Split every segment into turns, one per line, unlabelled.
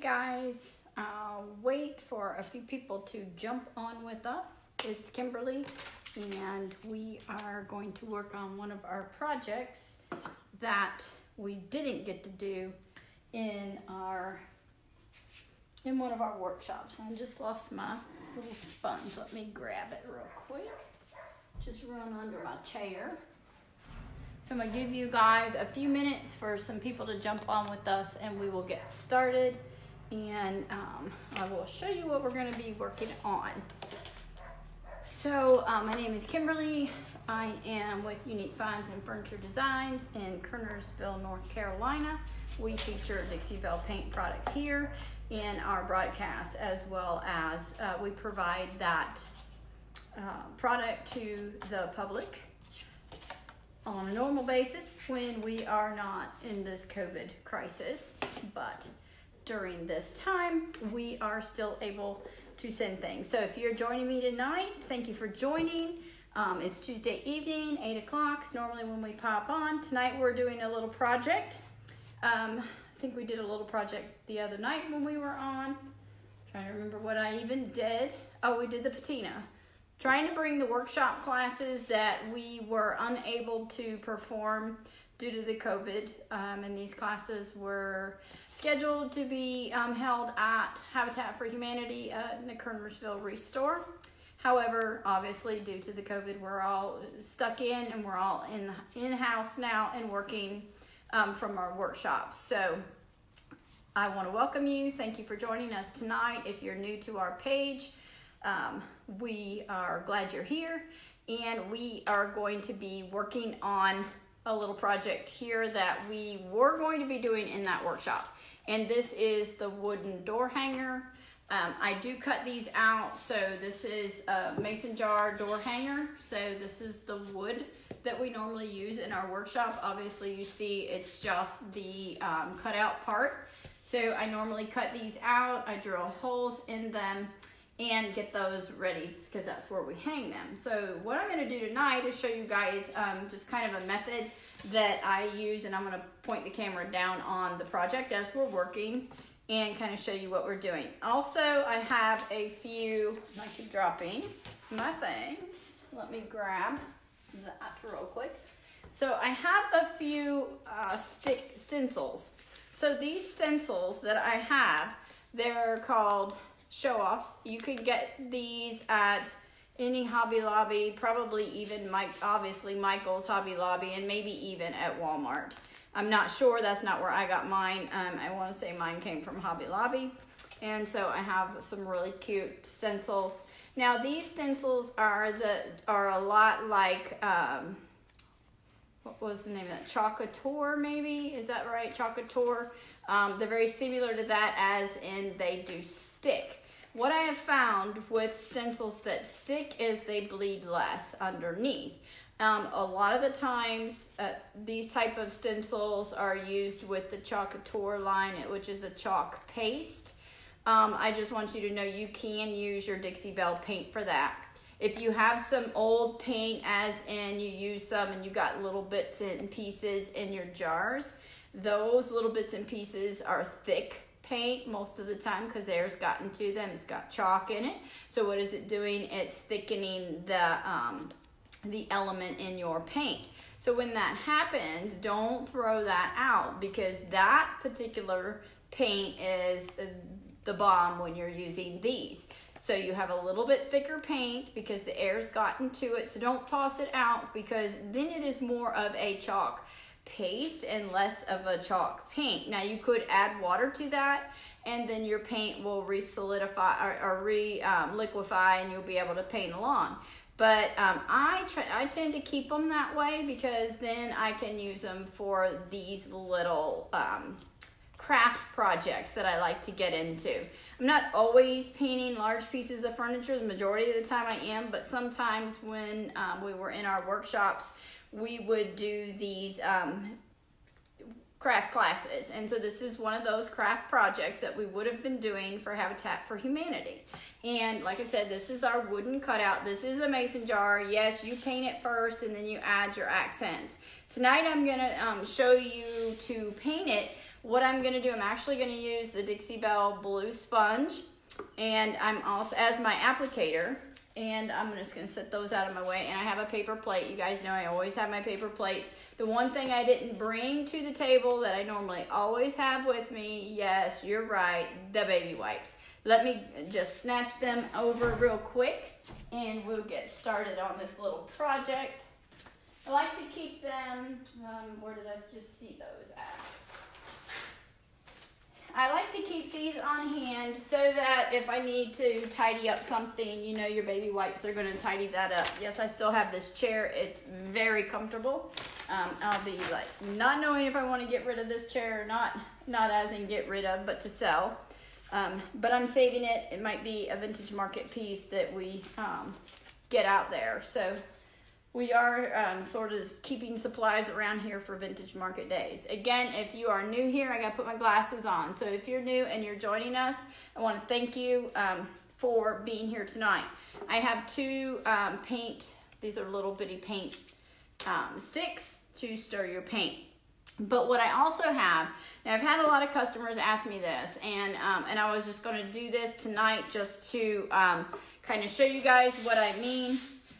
guys, wait for a few people to jump on with us. It's Kimberly, and we are going to work on one of our projects that we didn't get to do in one of our workshops. I just lost my little sponge. Let me grab it real quick. Just run under my chair. So I'm going to give you guys a few minutes for some people to jump on with us, and we will get started. And I will show you what we're going to be working on. So my name is Kimberly. I am with Unique Finds and Furniture Designs in Kernersville, North Carolina. We feature Dixie Belle paint products here in our broadcast, as well as we provide that product to the public on a normal basis when we are not in this COVID crisis. But during this time, we are still able to send things. So if you're joining me tonight, thank you for joining. It's Tuesday evening, 8 o'clock. It's normally when we pop on. Tonight we're doing a little project. I think we did a little project the other night when we were on. Trying to remember what I even did. Oh, we did the patina. Trying to bring the workshop classes that we were unable to perform due to the COVID, and these classes were scheduled to be held at Habitat for Humanity in the Kernersville Restore. However, obviously due to the COVID, we're all stuck in, and we're all in-house now and working from our workshops. So I want to welcome you. Thank you for joining us tonight. If you're new to our page, we are glad you're here, and we are going to be working on a little project here that we were going to be doing in that workshop. And this is the wooden door hanger. I do cut these out. So this is a mason jar door hanger. So this is the wood that we normally use in our workshop. Obviously you see it's just the cutout part. So I normally cut these out. I drill holes in them and get those ready because that's where we hang them. So what I'm going to do tonight is show you guys just kind of a method that I use, and I'm going to point the camera down on the project as we're working and kind of show you what we're doing. Also, I have a few, I keep dropping my things. Let me grab that real quick. So I have a few stencils. So these stencils that I have, they're called show-offs. You can get these at any Hobby Lobby, probably even obviously Michael's Hobby Lobby, and maybe even at Walmart. I'm not sure, that's not where I got mine. I want to say mine came from Hobby Lobby. And so I have some really cute stencils. Now these stencils are a lot like, what was the name of that? Chocateur, maybe? Is that right? Chocateur. They're very similar to that, as in they do stick. What I have found with stencils that stick is they bleed less underneath. A lot of the times, these type of stencils are used with the Chocateur line, which is a chalk paste. I just want you to know you can use your Dixie Belle paint for that. If you have some old paint, as in you use some and you got little bits and pieces in your jars, those little bits and pieces are thick paint most of the time because air's gotten to them. It's got chalk in it. So what is it doing? It's thickening the element in your paint. So when that happens, don't throw that out, because that particular paint is the bomb when you're using these. So you have a little bit thicker paint because the air's gotten to it. So don't toss it out, because then it is more of a chalk paste and less of a chalk paint. Now you could add water to that, and then your paint will re-solidify or liquefy, and you'll be able to paint along. But I tend to keep them that way, because then I can use them for these little craft projects that I like to get into. I'm not always painting large pieces of furniture. The majority of the time I am, but sometimes when we were in our workshops, we would do these craft classes. And so this is one of those craft projects that we would have been doing for Habitat for Humanity. And like I said, this is our wooden cutout. This is a mason jar. Yes, you paint it first and then you add your accents. Tonight I'm gonna show you to paint it what I'm gonna do, I'm actually gonna use the Dixie Belle blue sponge, and I'm also, as my applicator, and I'm just gonna set those out of my way, and I have a paper plate. You guys know I always have my paper plates. The one thing I didn't bring to the table that I normally always have with me, yes, you're right, the baby wipes. Let me just snatch them over real quick, and we'll get started on this little project. I like to keep them, where did I just see those at? I like to keep these on hand so that if I need to tidy up something, you know, your baby wipes are going to tidy that up. Yes, I still have this chair. It's very comfortable. I'll be like not knowing if I want to get rid of this chair or not as in get rid of, but to sell. But I'm saving it. It might be a vintage market piece that we get out there. So we are sort of keeping supplies around here for vintage market days. Again, if you are new here, I got to put my glasses on. So if you're new and you're joining us, I want to thank you for being here tonight. I have two paint, these are little bitty paint sticks to stir your paint. But what I also have, now I've had a lot of customers ask me this, and I was just going to do this tonight just to kind of show you guys what I mean.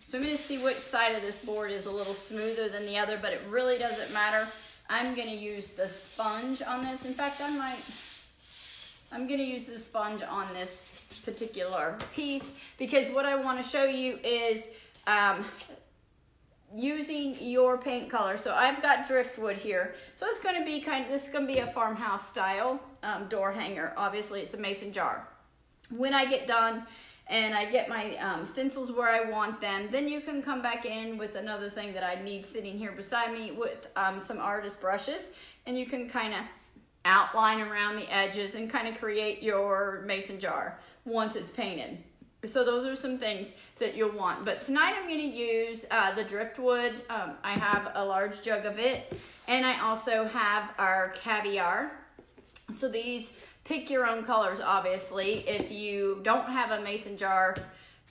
So I'm going to see which side of this board is a little smoother than the other, but it really doesn't matter. I'm going to use the sponge on this. In fact, I'm going to use the sponge on this particular piece because what I want to show you is using your paint color. So I've got driftwood here. So it's going to be this is going to be a farmhouse style door hanger. Obviously, it's a mason jar. When I get done, and I get my stencils where I want them, then you can come back in with another thing that I need sitting here beside me with some artist brushes, and you can kind of outline around the edges and kind of create your mason jar once it's painted. So those are some things that you'll want. But tonight I'm going to use the driftwood. I have a large jug of it, and I also have our caviar. So these, pick your own colors, obviously. If you don't have a mason jar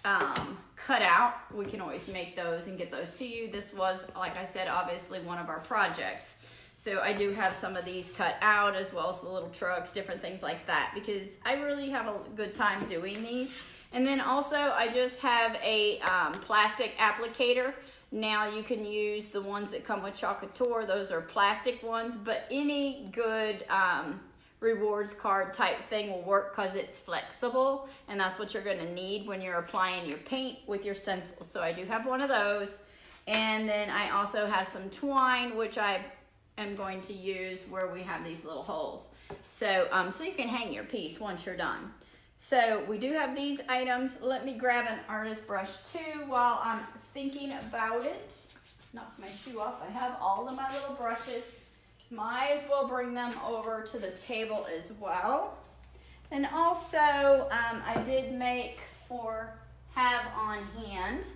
cut out, we can always make those and get those to you. This was, like I said, obviously one of our projects. So I do have some of these cut out, as well as the little trucks, different things like that, because I really have a good time doing these. And then also I just have a plastic applicator. Now you can use the ones that come with Choc Couture. Those are plastic ones, but any good rewards card type thing will work because it's flexible, and that's what you're going to need when you're applying your paint with your stencils. So I do have one of those, and then I also have some twine, which I am going to use where we have these little holes. So so you can hang your piece once you're done. So we do have these items. Let me grab an artist brush too while I'm thinking about it. Knock my shoe off. I have all of my little brushes. Might as well bring them over to the table as well. And also, I did make or have on hand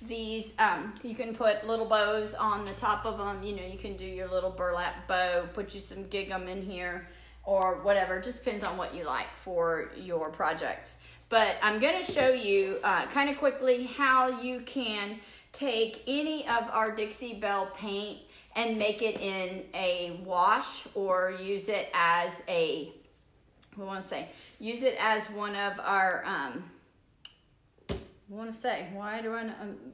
these, you can put little bows on the top of them. You know, you can do your little burlap bow, put you some gingham in here or whatever. Just depends on what you like for your projects. But I'm going to show you kind of quickly how you can take any of our Dixie Belle paint and make it in a wash, or use it as a, use it as one of our, I'm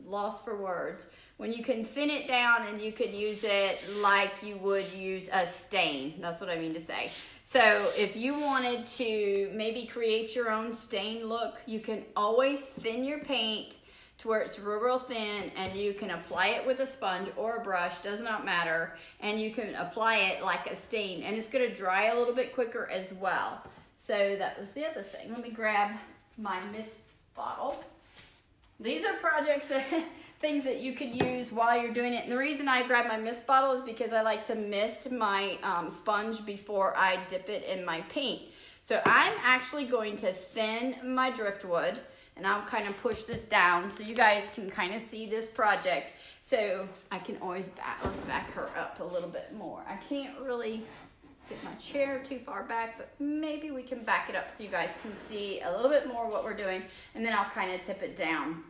lost for words. When you can thin it down and you can use it like you would use a stain. That's what I mean to say. So if you wanted to maybe create your own stain look, you can always thin your paint to where it's real thin, and you can apply it with a sponge or a brush, does not matter, and you can apply it like a stain, and it's going to dry a little bit quicker as well. So that was the other thing. Let me grab my mist bottle. These are projects that things that you could use while you're doing it, and the reason I grab my mist bottle is because I like to mist my sponge before I dip it in my paint. So I'm actually going to thin my driftwood, and I'll kind of push this down so you guys can kind of see this project. So I can always let's back her up a little bit more. I can't really get my chair too far back, but maybe we can back it up so you guys can see a little bit more what we're doing, and then I'll kind of tip it down.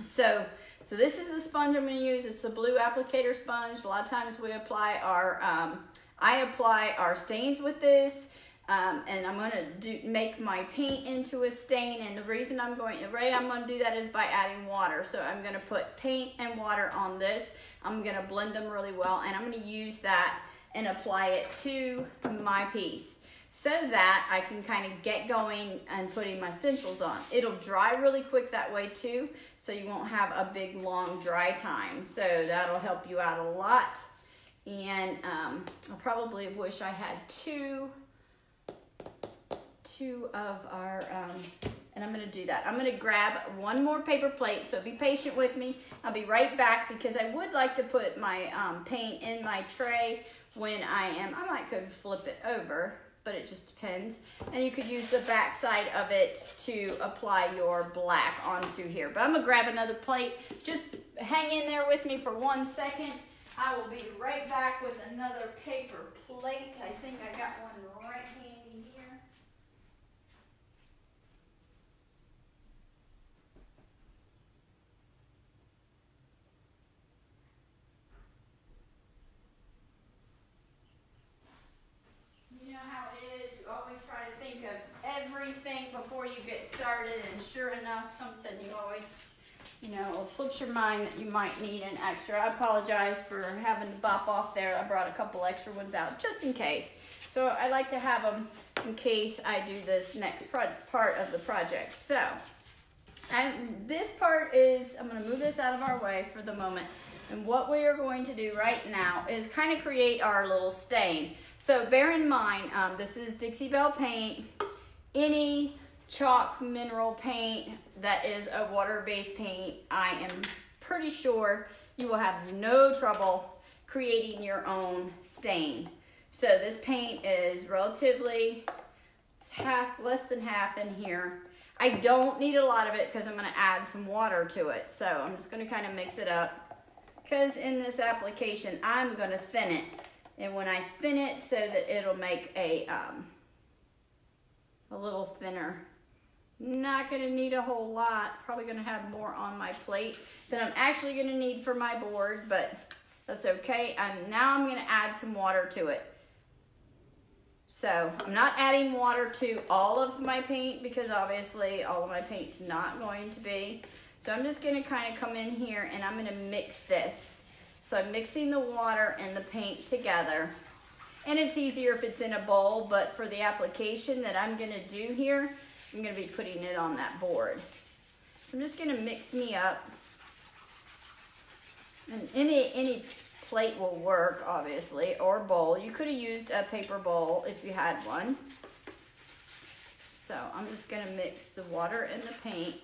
So this is the sponge I'm going to use. It's a blue applicator sponge. A lot of times we apply our I apply our stains with this, and I'm gonna make my paint into a stain. And the reason I'm going to do that is by adding water. So I'm gonna put paint and water on this. I'm gonna blend them really well, and I'm gonna use that and apply it to my piece so that I can kind of get going and putting my stencils on. It'll dry really quick that way too, so you won't have a big long dry time. So that'll help you out a lot. And I probably wish I had two of our, and I'm gonna do that. I'm gonna grab one more paper plate, so be patient with me. I'll be right back because I would like to put my paint in my tray when I could flip it over, but it just depends. And you could use the back side of it to apply your black onto here. But I'm gonna grab another plate. Just hang in there with me for 1 second. I will be right back with another paper plate. I think I got one right handy here. You know how it is, you always try to think of everything before you get started, and sure enough, something you always, slips your mind that you might need an extra. I apologize for having to bop off there. I brought a couple extra ones out just in case. So I like to have them in case I do this next part of the project. So this part is, I'm gonna move this out of our way for the moment. And what we are going to do right now is kind of create our little stain. So bear in mind, this is Dixie Belle paint. Any chalk mineral paint that is a water-based paint, I am pretty sure you will have no trouble creating your own stain. So this paint is relatively, it's less than half in here. I don't need a lot of it because I'm going to add some water to it. So I'm just going to kind of mix it up because in this application I'm going to thin it. And when I thin it so that it'll make a little thinner. Not gonna need a whole lot. Probably gonna have more on my plate than I'm actually gonna need for my board, but that's okay. Now I'm gonna add some water to it. So I'm not adding water to all of my paint because obviously all of my paint's not going to be. So I'm just gonna kind of come in here and I'm gonna mix this. So I'm mixing the water and the paint together. And it's easier if it's in a bowl, but for the application that I'm gonna do here, I'm gonna be putting it on that board. So I'm just gonna mix me up. And any plate will work, obviously, or bowl. You could have used a paper bowl if you had one. So I'm just gonna mix the water and the paint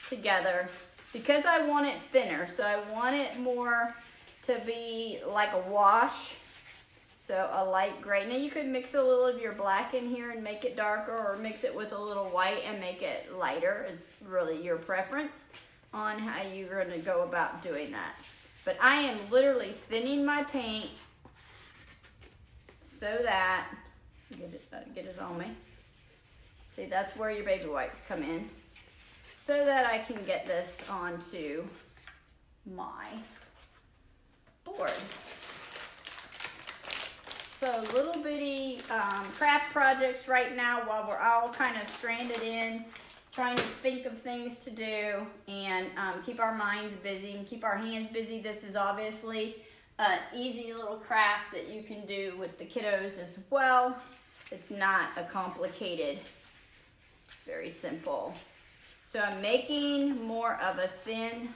together because I want it thinner. So I want it more to be like a wash. So a light gray. Now you could mix a little of your black in here and make it darker, or mix it with a little white and make it lighter. Is really your preference on how you're going to go about doing that. But I am literally thinning my paint so that, get it on me. See, that's where your baby wipes come in. So that I can get this onto my board. So little bitty craft projects right now while we're all kind of stranded in, trying to think of things to do and keep our minds busy and keep our hands busy. This is obviously an easy little craft that you can do with the kiddos as well. It's not a complicated, it's very simple. So I'm making more of a thin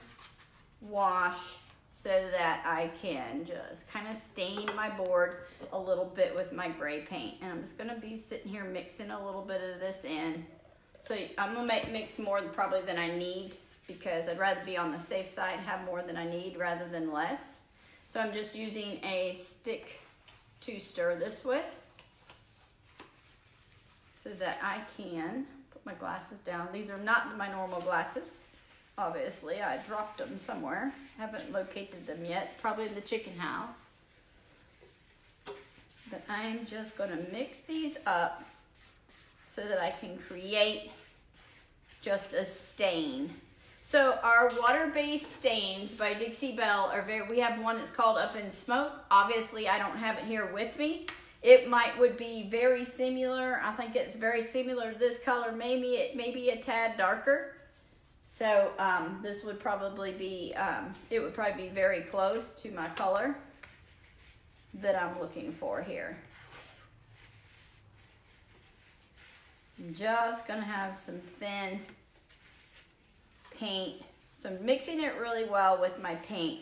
wash so that I can just kind of stain my board a little bit with my gray paint. And I'm just gonna be sitting here mixing a little bit of this in. So I'm gonna mix more probably than I need because I'd rather be on the safe side and have more than I need rather than less. So I'm just using a stick to stir this with so that I can put my glasses down. These are not my normal glasses. Obviously, I dropped them somewhere. Haven't located them yet. Probably in the chicken house. But I'm just going to mix these up so that I can create just a stain. So our water-based stains by Dixie Belle are we have one that's called Up in Smoke. Obviously, I don't have it here with me. It would be very similar. I think it's very similar to this color. Maybe it may be a tad darker. So this would probably be, it would probably be very close to my color that I'm looking for here. I'm just gonna have some thin paint. So I'm mixing it really well with my paint.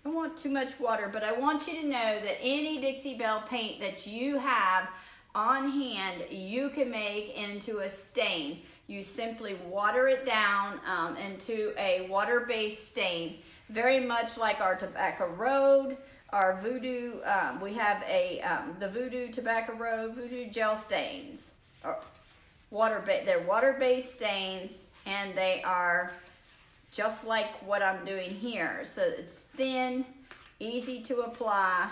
I don't want too much water, but I want you to know that any Dixie Belle paint that you have on hand, you can make into a stain. You simply water it down into a water-based stain, very much like our Tobacco Road, our Voodoo. We have the Voodoo Tobacco Road, Voodoo gel stains. They're water-based stains, and they are just like what I'm doing here. So it's thin, easy to apply.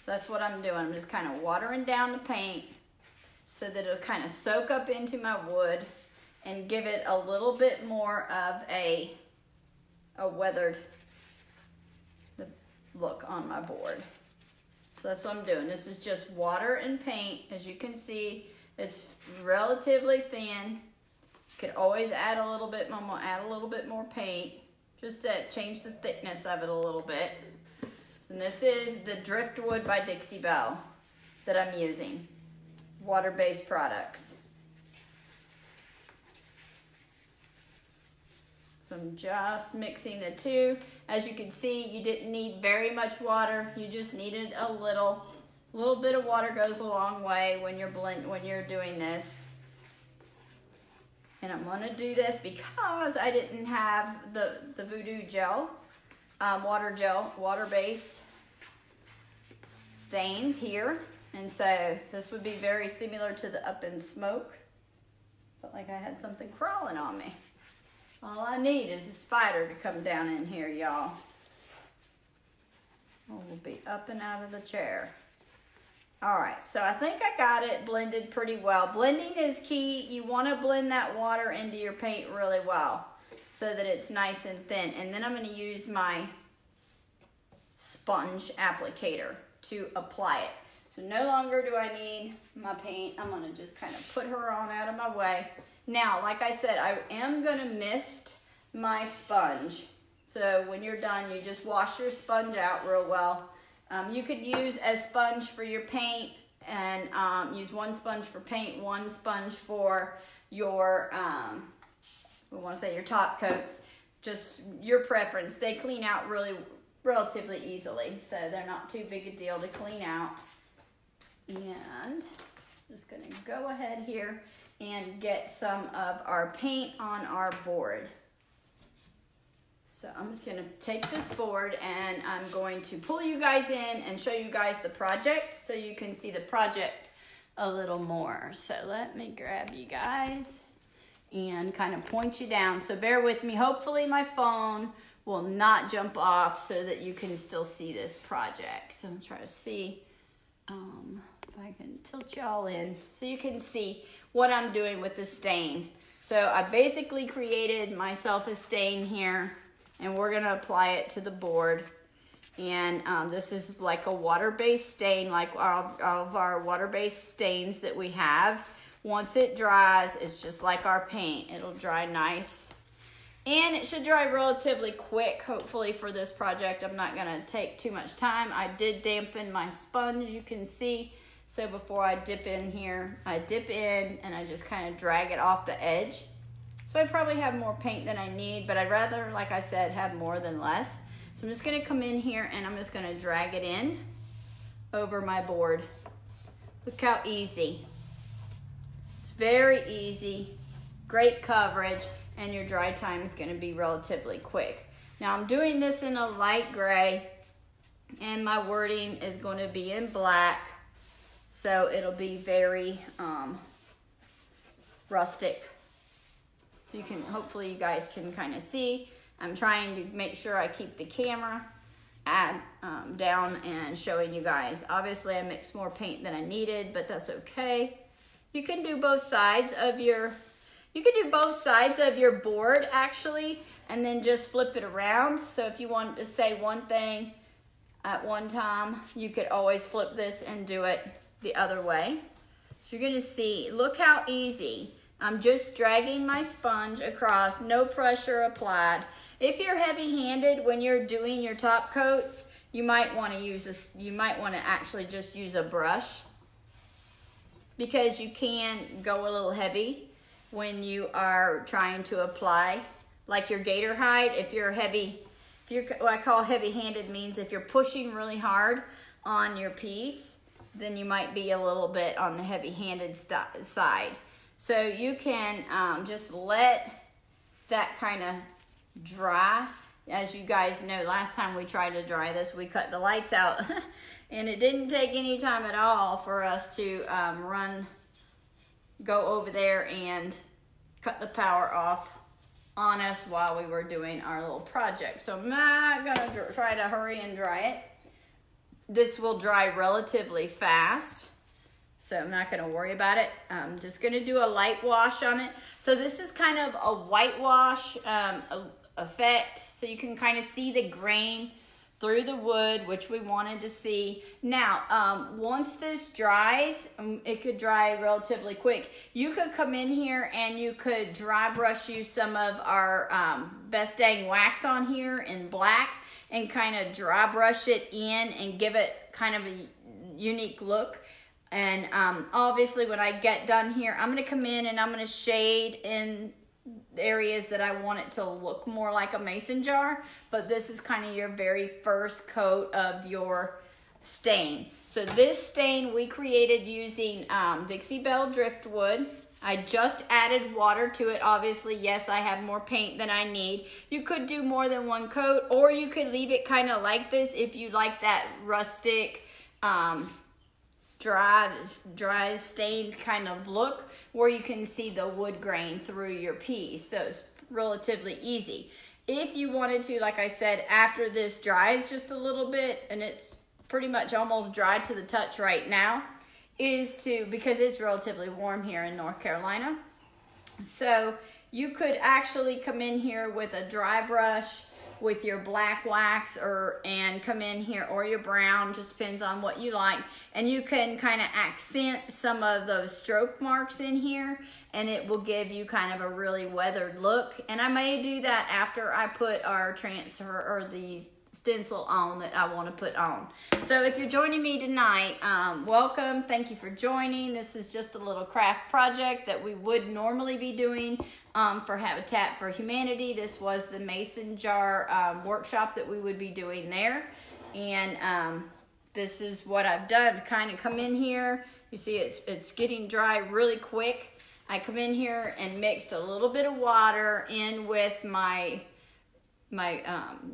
So that's what I'm doing. I'm just kind of watering down the paint so that it'll kind of soak up into my wood and give it a little bit more of a weathered look on my board. So that's what I'm doing. This is just water and paint. As you can see, it's relatively thin. Could always add a little bit more paint, just to change the thickness of it a little bit. So this is the Driftwood by Dixie Belle that I'm using. Water-based products. So I'm just mixing the two. As you can see, you didn't need very much water. You just needed a little bit of water goes a long way when you're doing this. And I'm gonna do this because I didn't have the Voodoo gel, water-based stains here. And so this would be very similar to the Up in Smoke. Felt like I had something crawling on me. All I need is a spider to come down in here, y'all. Oh, we'll be up and out of the chair. All right, so I think I got it blended pretty well. Blending is key. You want to blend that water into your paint really well so that it's nice and thin. And then I'm going to use my sponge applicator to apply it. So no longer do I need my paint. I'm going to just kind of put her on out of my way. Now, like I said, I am going to mist my sponge. So when you're done, you just wash your sponge out real well. You could use a sponge for your paint and use one sponge for paint, one sponge for your, we want to say your top coats. Just your preference. They clean out relatively easily, so they're not too big a deal to clean out. And just going to go ahead here and get some of our paint on our board. So I'm just going to take this board and I'm going to pull you guys in and show you guys the project so you can see the project a little more. So let me grab you guys and kind of point you down. So bear with me. Hopefully my phone will not jump off so that you can still see this project. So I'm going to try to see if I can tilt y'all in so you can see what I'm doing with the stain. So I basically created myself a stain here, and we're gonna apply it to the board. And this is like a water-based stain, like all of our water-based stains that we have. Once it dries, it's just like our paint. It'll dry nice. And it should dry relatively quick, hopefully, for this project. I'm not gonna take too much time. I did dampen my sponge, you can see. So before I dip in here, I dip in and I just kind of drag it off the edge. So I probably have more paint than I need, but I'd rather, like I said, have more than less. So I'm just gonna come in here and I'm just gonna drag it in over my board. Look how easy. It's very easy, great coverage, and your dry time is gonna be relatively quick. Now I'm doing this in a light gray, and my wording is gonna be in black, so it'll be very rustic. So you can, hopefully you guys can kind of see. I'm trying to make sure I keep the camera down and showing you guys. Obviously I mixed more paint than I needed, but that's okay. You can do both sides of your You could do both sides of your board actually, and then just flip it around. So if you want to say one thing at one time, you could always flip this and do it the other way. So you're gonna see, look how easy. I'm just dragging my sponge across, no pressure applied. If you're heavy-handed when you're doing your top coats, you might want to actually just use a brush, because you can go a little heavy when you are trying to apply, like your gator hide. If you're heavy, what I call heavy-handed means if you're pushing really hard on your piece, then you might be a little bit on the heavy-handed side. So you can just let that kind of dry. As you guys know, last time we tried to dry this, we cut the lights out and it didn't take any time at all for us to go over there and cut the power off on us while we were doing our little project. So I'm not gonna try to hurry and dry it. This will dry relatively fast, so I'm not gonna worry about it. I'm just gonna do a light wash on it. So this is kind of a whitewash effect, so you can kind of see the grain through the wood, which we wanted to see. Now, once this dries, it could dry relatively quick. You could come in here and you could dry brush use some of our Best Dang wax on here in black and kind of dry brush it in and give it kind of a unique look. And obviously when I get done here, I'm gonna come in and I'm gonna shade in areas that I want it to look more like a mason jar, but this is kind of your very first coat of your stain. So this stain we created using Dixie Belle driftwood. I just added water to it. Obviously, yes, I have more paint than I need. You could do more than one coat, or you could leave it kind of like this if you like that rustic, dry stained kind of look, where you can see the wood grain through your piece. So it's relatively easy. If you wanted to, like I said, after this dries just a little bit, and it's pretty much almost dried to the touch right now, because it's relatively warm here in North Carolina. So you could actually come in here with a dry brush with your black wax and come in here, or your brown, just depends on what you like, and you can kind of accent some of those stroke marks in here, and it will give you kind of a really weathered look. And I may do that after I put our transfer or the stencil on that I want to put on. So if you're joining me tonight, welcome. Thank you for joining. This is just a little craft project that we would normally be doing for Habitat for Humanity. This was the mason jar workshop that we would be doing there. And this is what I've done. Kind of come in here. You see it's getting dry really quick. I come in here and mixed a little bit of water in with my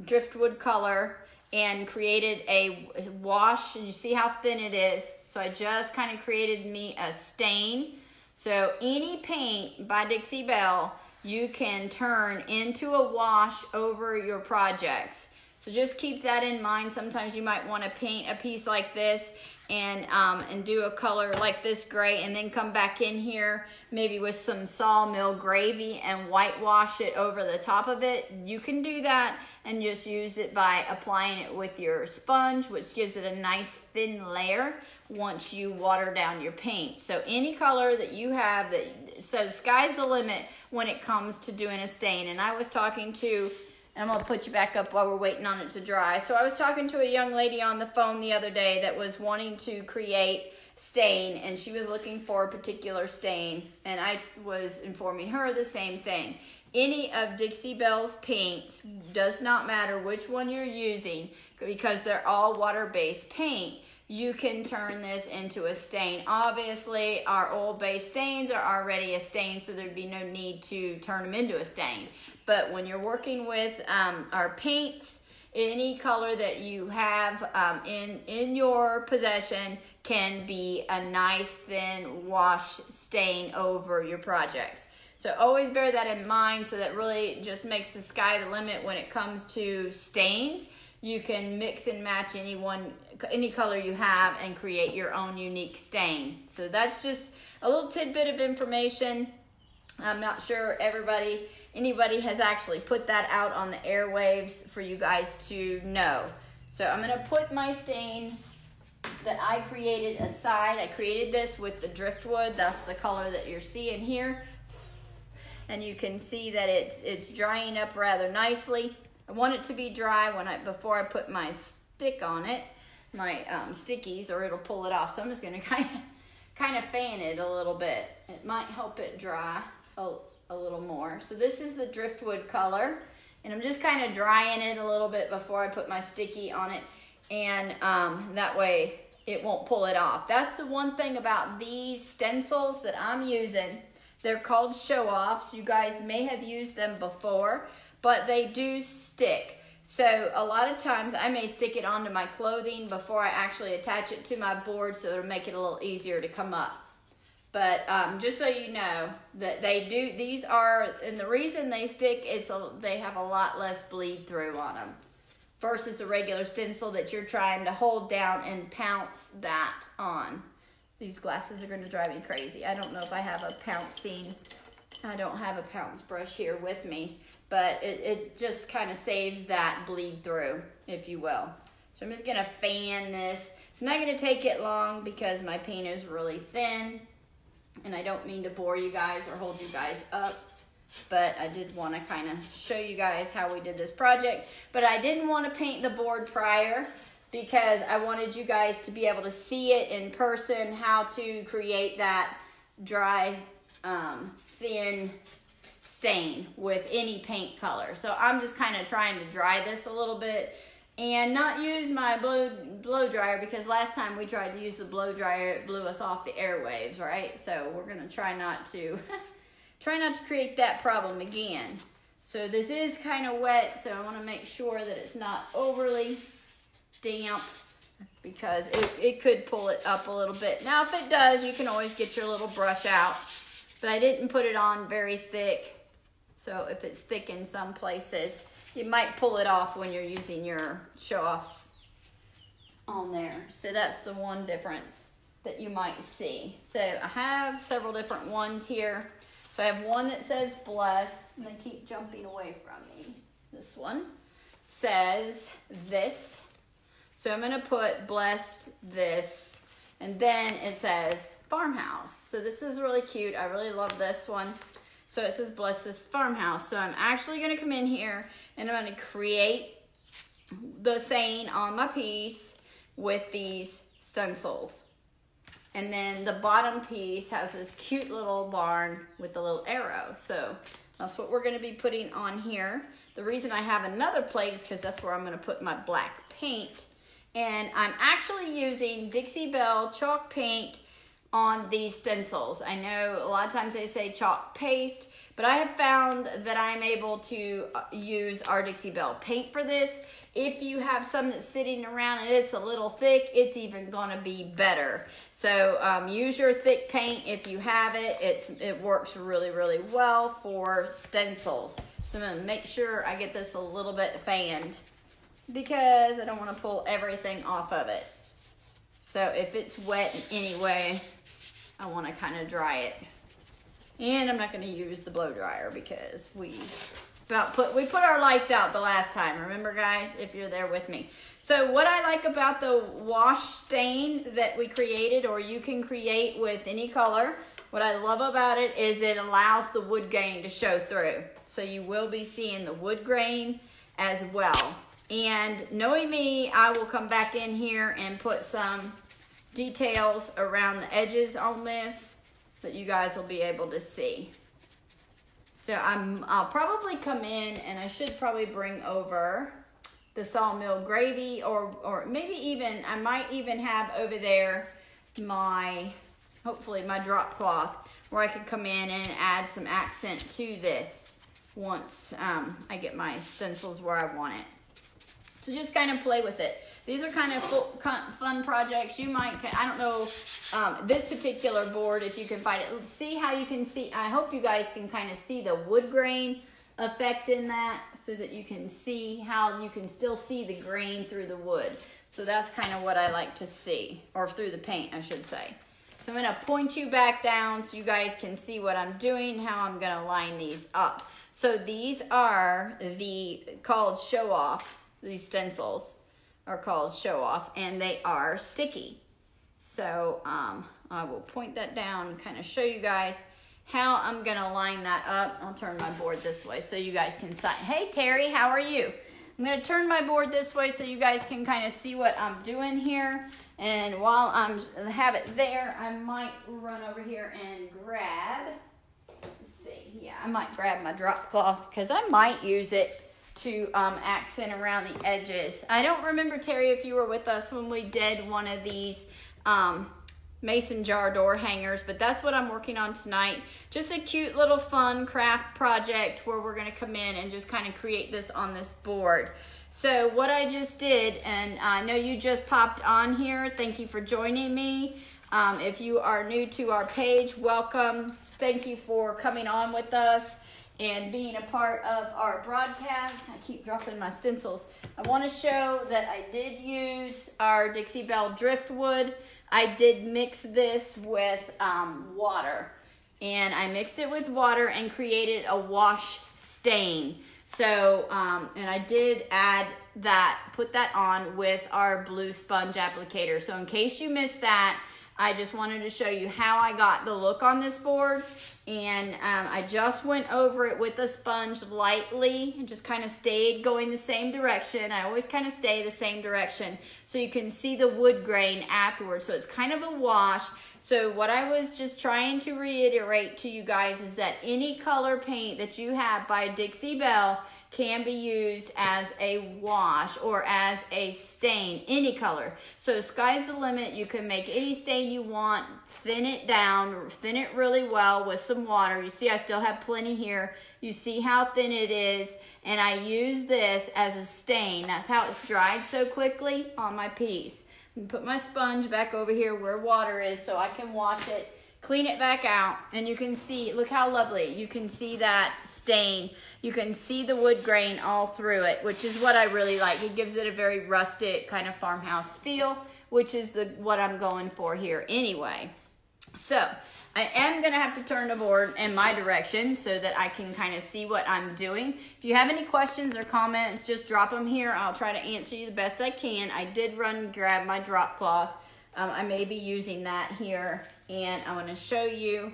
driftwood color and created a wash, and you see how thin it is. So I just kind of created me a stain. So any paint by Dixie Belle you can turn into a wash over your projects. So just keep that in mind. Sometimes you might want to paint a piece like this and do a color like this gray, and then come back in here maybe with some sawmill gravy and whitewash it over the top of it. You can do that and just use it by applying it with your sponge, which gives it a nice thin layer once you water down your paint. So any color that you have, so the sky's the limit when it comes to doing a stain. And I was talking to, and I'm gonna put you back up while we're waiting on it to dry. So I was talking to a young lady on the phone the other day that was wanting to create stain, and she was looking for a particular stain, and I was informing her the same thing. Any of Dixie Belle's paints, does not matter which one you're using, because they're all water-based paint, you can turn this into a stain. Obviously, our oil-based stains are already a stain, so there'd be no need to turn them into a stain. But when you're working with our paints, any color that you have in your possession can be a nice thin wash stain over your projects. So always bear that in mind. So that really just makes the sky the limit when it comes to stains. You can mix and match any color you have and create your own unique stain. So that's just a little tidbit of information. I'm not sure anybody has actually put that out on the airwaves for you guys to know. So I'm gonna put my stain that I created aside. I created this with the driftwood. That's the color that you're seeing here. And you can see that it's drying up rather nicely. I want it to be dry before I put my stick on it, my stickies, or it'll pull it off. So I'm just gonna kind of fan it a little bit. It might help it dry a little more. So this is the driftwood color, and I'm just kind of drying it a little bit before I put my sticky on it, and that way it won't pull it off. That's the one thing about these stencils that I'm using. They're called show-offs. You guys may have used them before, but they do stick. So a lot of times I may stick it onto my clothing before I actually attach it to my board, so it'll make it a little easier to come up. But just so you know that they do, these are, and the reason they stick, they have a lot less bleed through on them versus a regular stencil that you're trying to hold down and pounce that on. These glasses are gonna drive me crazy. I don't know if I have a pouncing, I don't have a pounce brush here with me, but it just kind of saves that bleed through, if you will. So I'm just gonna fan this. It's not gonna take it long because my paint is really thin, and I don't mean to bore you guys or hold you guys up, but I did want to kind of show you guys how we did this project. But I didn't want to paint the board prior because I wanted you guys to be able to see it in person, how to create that dry, thin stain with any paint color. So I'm just kind of trying to dry this a little bit and not use my blow dryer, because last time we tried to use the blow dryer, it blew us off the airwaves, right? So we're gonna try not to create that problem again. So this is kind of wet, so I want to make sure that it's not overly damp, because it could pull it up a little bit. Now if it does, you can always get your little brush out, but I didn't put it on very thick, so if it's thick in some places, you might pull it off when you're using your show-offs on there. So that's the one difference that you might see. So I have several different ones here. So I have one that says blessed, and they keep jumping away from me. This one says this. So I'm gonna put blessed this, and then it says farmhouse. So this is really cute. I really love this one. So it says bless this farmhouse. So I'm actually gonna come in here and I'm gonna create the saying on my piece with these stencils. And then the bottom piece has this cute little barn with the little arrow. So that's what we're gonna be putting on here. The reason I have another plate is because that's where I'm gonna put my black paint. And I'm actually using Dixie Belle chalk paint on these stencils. I know a lot of times they say chalk paste, but I have found that I'm able to use our Dixie Belle paint for this. If you have some that's sitting around and it's a little thick, it's even gonna be better. So use your thick paint if you have it. It works really, really well for stencils. So I'm gonna make sure I get this a little bit fanned because I don't wanna pull everything off of it. So if it's wet in any way, I wanna kinda dry it. And I'm not gonna use the blow dryer because we put our lights out the last time. Remember guys, if you're there with me. So what I like about the wash stain that we created, or you can create with any color, what I love about it is it allows the wood grain to show through. So you will be seeing the wood grain as well. And knowing me, I will come back in here and put some details around the edges on this that you guys will be able to see. So I'll probably come in and I should probably bring over the sawmill gravy, or maybe even, I might even have over there hopefully my drop cloth, where I could come in and add some accent to this once I get my stencils where I want it. So just kind of play with it. These are kind of fun projects. You might, I don't know, this particular board, if you can find it. Let's see how you can see. I hope you guys can kind of see the wood grain effect in that, so that you can see how you can still see the grain through the wood. So that's kind of what I like to see, or through the paint, I should say. So I'm gonna point you back down so you guys can see what I'm doing, how I'm gonna line these up. So these are called show off. These stencils are called show off, and they are sticky. So I will point that down and kind of show you guys how I'm gonna line that up. I'll turn my board this way so you guys can see. Hey Terry, how are you? I'm gonna turn my board this way so you guys can kind of see what I'm doing here. And while I have it there, I might run over here and grab, let's see, yeah, I might grab my drop cloth because I might use it to accent around the edges. I don't remember, Terry, if you were with us when we did one of these mason jar door hangers, but that's what I'm working on tonight. Just a cute little fun craft project where we're gonna come in and just kind of create this on this board. So what I just did, and I know you just popped on here, thank you for joining me. If you are new to our page, welcome. Thank you for coming on with us and being a part of our broadcast. I keep dropping my stencils. I want to show that I did use our Dixie Belle driftwood. I did mix this with water, and I mixed it with water and created a wash stain. So, and I did add that, put that on with our blue sponge applicator. So in case you missed that, I just wanted to show you how I got the look on this board. And I just went over it with a sponge lightly and just kind of stayed going the same direction. I always kind of stay the same direction so you can see the wood grain afterwards. So it's kind of a wash. So what I was just trying to reiterate to you guys is that any color paint that you have by Dixie Belle can be used as a wash or as a stain, any color. So sky's the limit. You can make any stain you want, thin it down, thin it really well with some water. You see I still have plenty here. You see how thin it is, and I use this as a stain. That's how it's dried so quickly on my piece. And put my sponge back over here where water is so I can wash it, clean it back out, and you can see, look how lovely. You can see that stain. You can see the wood grain all through it, which is what I really like. It gives it a very rustic kind of farmhouse feel, which is what I'm going for here anyway. So I am gonna have to turn the board in my direction so that I can kind of see what I'm doing. If you have any questions or comments, just drop them here. I'll try to answer you the best I can. I did run and grab my drop cloth. I may be using that here, and I want to show you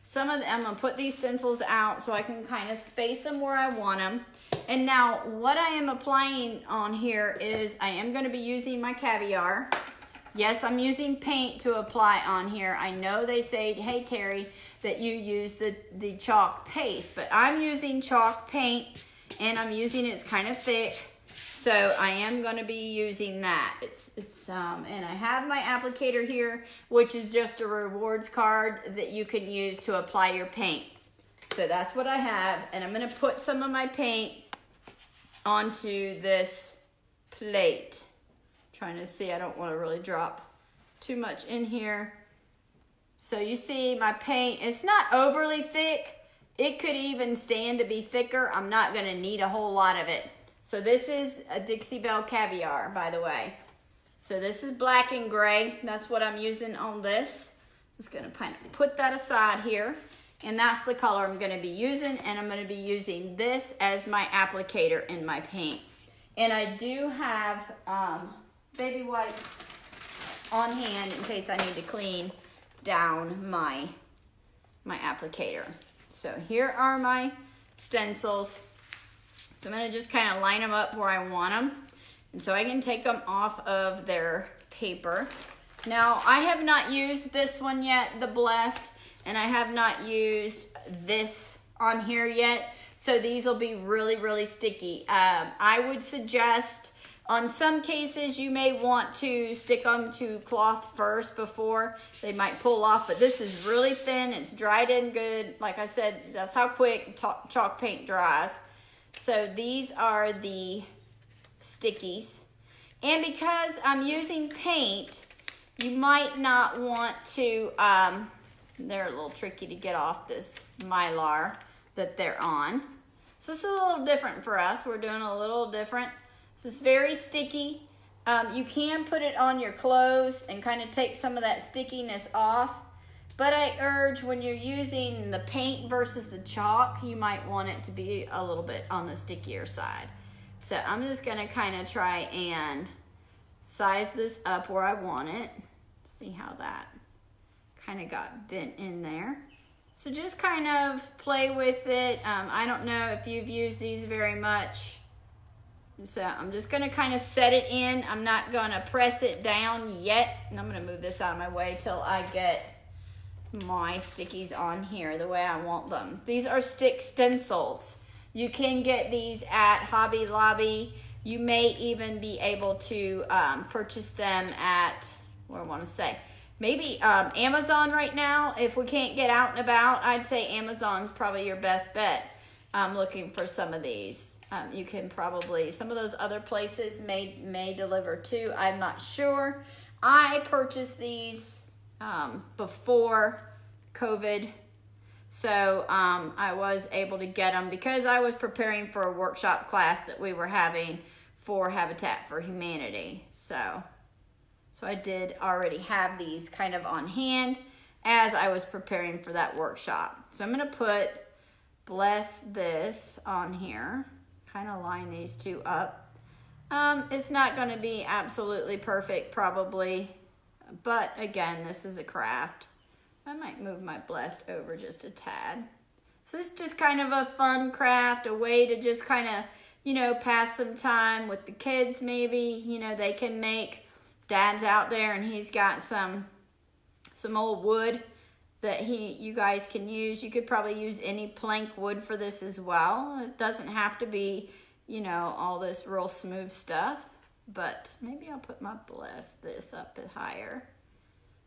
some of them. I'm gonna put these stencils out so I can kind of space them where I want them. And now what I am applying on here is I am gonna be using my caviar. Yes, I'm using paint to apply on here. I know they say, hey Terry, that you use the chalk paste, but I'm using chalk paint and I'm using it's kind of thick. So I am going to be using that. And I have my applicator here, which is just a rewards card that you can use to apply your paint. So that's what I have, and I'm going to put some of my paint onto this plate. Trying to see, I don't want to really drop too much in here. So you see my paint, it's not overly thick. It could even stand to be thicker. I'm not going to need a whole lot of it. So this is a Dixie Belle Caviar, by the way. So this is black and gray. That's what I'm using on this. I'm just gonna kind of put that aside here. And that's the color I'm gonna be using. And I'm gonna be using this as my applicator in my paint. And I do have baby wipes on hand in case I need to clean down my applicator. So here are my stencils. So I'm gonna just kind of line them up where I want them. And so I can take them off of their paper. Now I have not used this one yet, the Blessed, and I have not used this on here yet. So these will be really, really sticky. I would suggest on some cases you may want to stick them to cloth first before they might pull off, but this is really thin, it's dried in good. Like I said, that's how quick chalk paint dries. So these are the stickies. And because I'm using paint, you might not want to, they're a little tricky to get off this Mylar that they're on. So it's a little different for us. We're doing a little different. So it's very sticky. You can put it on your clothes and kind of take some of that stickiness off. But I urge when you're using the paint versus the chalk, you might want it to be a little bit on the stickier side. So I'm just gonna kind of try and size this up where I want it. See how that kind of got bent in there. So just kind of play with it. I don't know if you've used these very much. So I'm just gonna kind of set it in. I'm not gonna press it down yet. And I'm gonna move this out of my way till I get my stickies on here the way I want them. These are stick stencils. You can get these at Hobby Lobby. You may even be able to purchase them at, what do I want to say, maybe Amazon right now. If we can't get out and about, I'd say Amazon's probably your best bet. I'm looking for some of these. You can probably, some of those other places may deliver too. I'm not sure. I purchased these before COVID, so I was able to get them because I was preparing for a workshop class that we were having for Habitat for Humanity. So I did already have these kind of on hand as I was preparing for that workshop. So I'm gonna put Bless This on here, kind of line these two up. It's not gonna be absolutely perfect probably, but again, this is a craft. I might move my Blessed over just a tad. So this is just kind of a fun craft, a way to just kind of, you know, pass some time with the kids maybe. You know, they can make, Dad's out there and he's got some old wood that you guys can use. You could probably use any plank wood for this as well. It doesn't have to be, you know, all this real smooth stuff, but maybe I'll put my Bless This up a higher.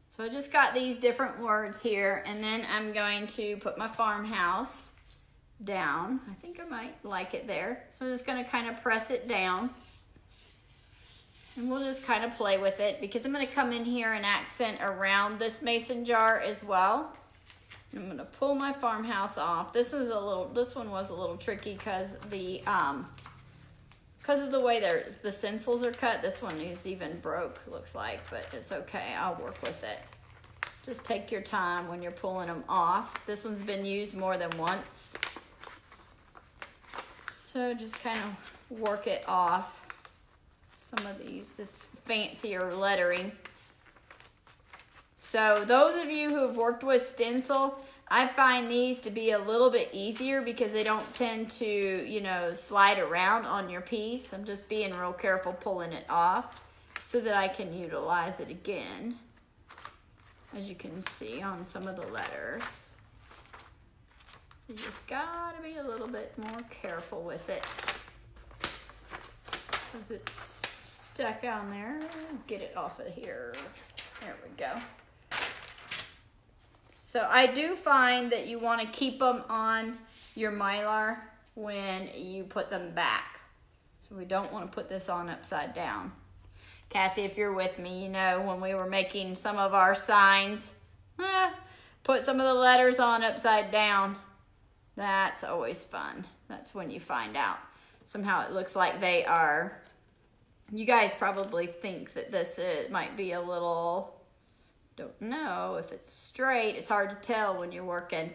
So I just got these different words here, and then I'm going to put my farmhouse down. I think I might like it there. So I'm just gonna kind of press it down. And we'll just kind of play with it because I'm gonna come in here and accent around this mason jar as well. And I'm gonna pull my farmhouse off. This one was a little tricky because of the way the stencils are cut. This one is even broke, looks like, but it's okay. I'll work with it. Just take your time when you're pulling them off. This one's been used more than once. So just kind of work it off. Some of this fancier lettering. So those of you who have worked with stencil, I find these to be a little bit easier because they don't tend to, you know, slide around on your piece. I'm just being real careful pulling it off so that I can utilize it again, as you can see on some of the letters. You just gotta be a little bit more careful with it because it's stuck on there. Get it off of here. There we go. So I do find that you want to keep them on your Mylar when you put them back. So we don't want to put this on upside down. Kathy, if you're with me, you know when we were making some of our signs, put some of the letters on upside down. That's always fun. That's when you find out. Somehow it looks like they are, you guys probably think that this might be a little, don't know if it's straight. It's hard to tell when you're working.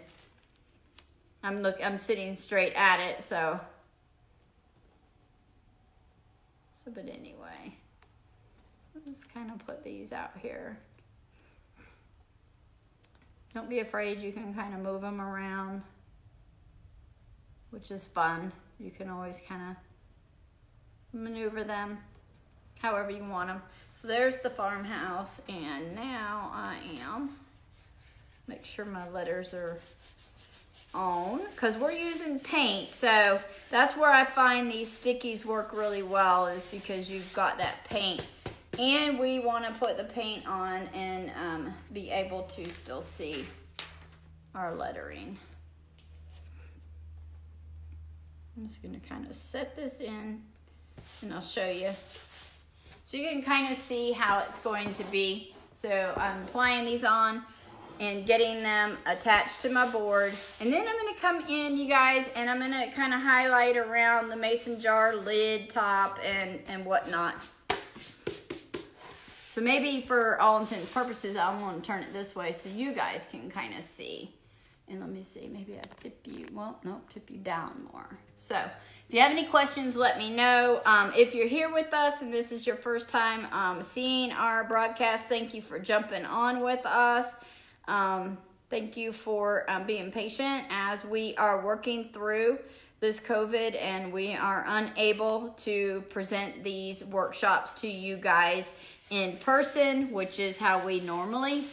I'm sitting straight at it, so but anyway, let's kind of put these out here. Don't be afraid, you can kind of move them around, which is fun. You can always kind of maneuver them however you want them. So there's the farmhouse, and now I make sure my letters are on because we're using paint. So that's where I find these stickies work really well, is because you've got that paint, and we want to put the paint on and be able to still see our lettering. I'm just going to kind of set this in and I'll show you. So you can kind of see how it's going to be. So I'm applying these on and getting them attached to my board. And then I'm going to come in, you guys, and I'm going to kind of highlight around the mason jar lid, top, and whatnot. So maybe for all intents and purposes, I'm going to turn it this way so you guys can kind of see. And let me see, maybe I tip you, well, no, tip you down more. So if you have any questions, let me know. If you're here with us and this is your first time seeing our broadcast, thank you for jumping on with us. Thank you for being patient as we are working through this COVID and we are unable to present these workshops to you guys in person, which is how we normally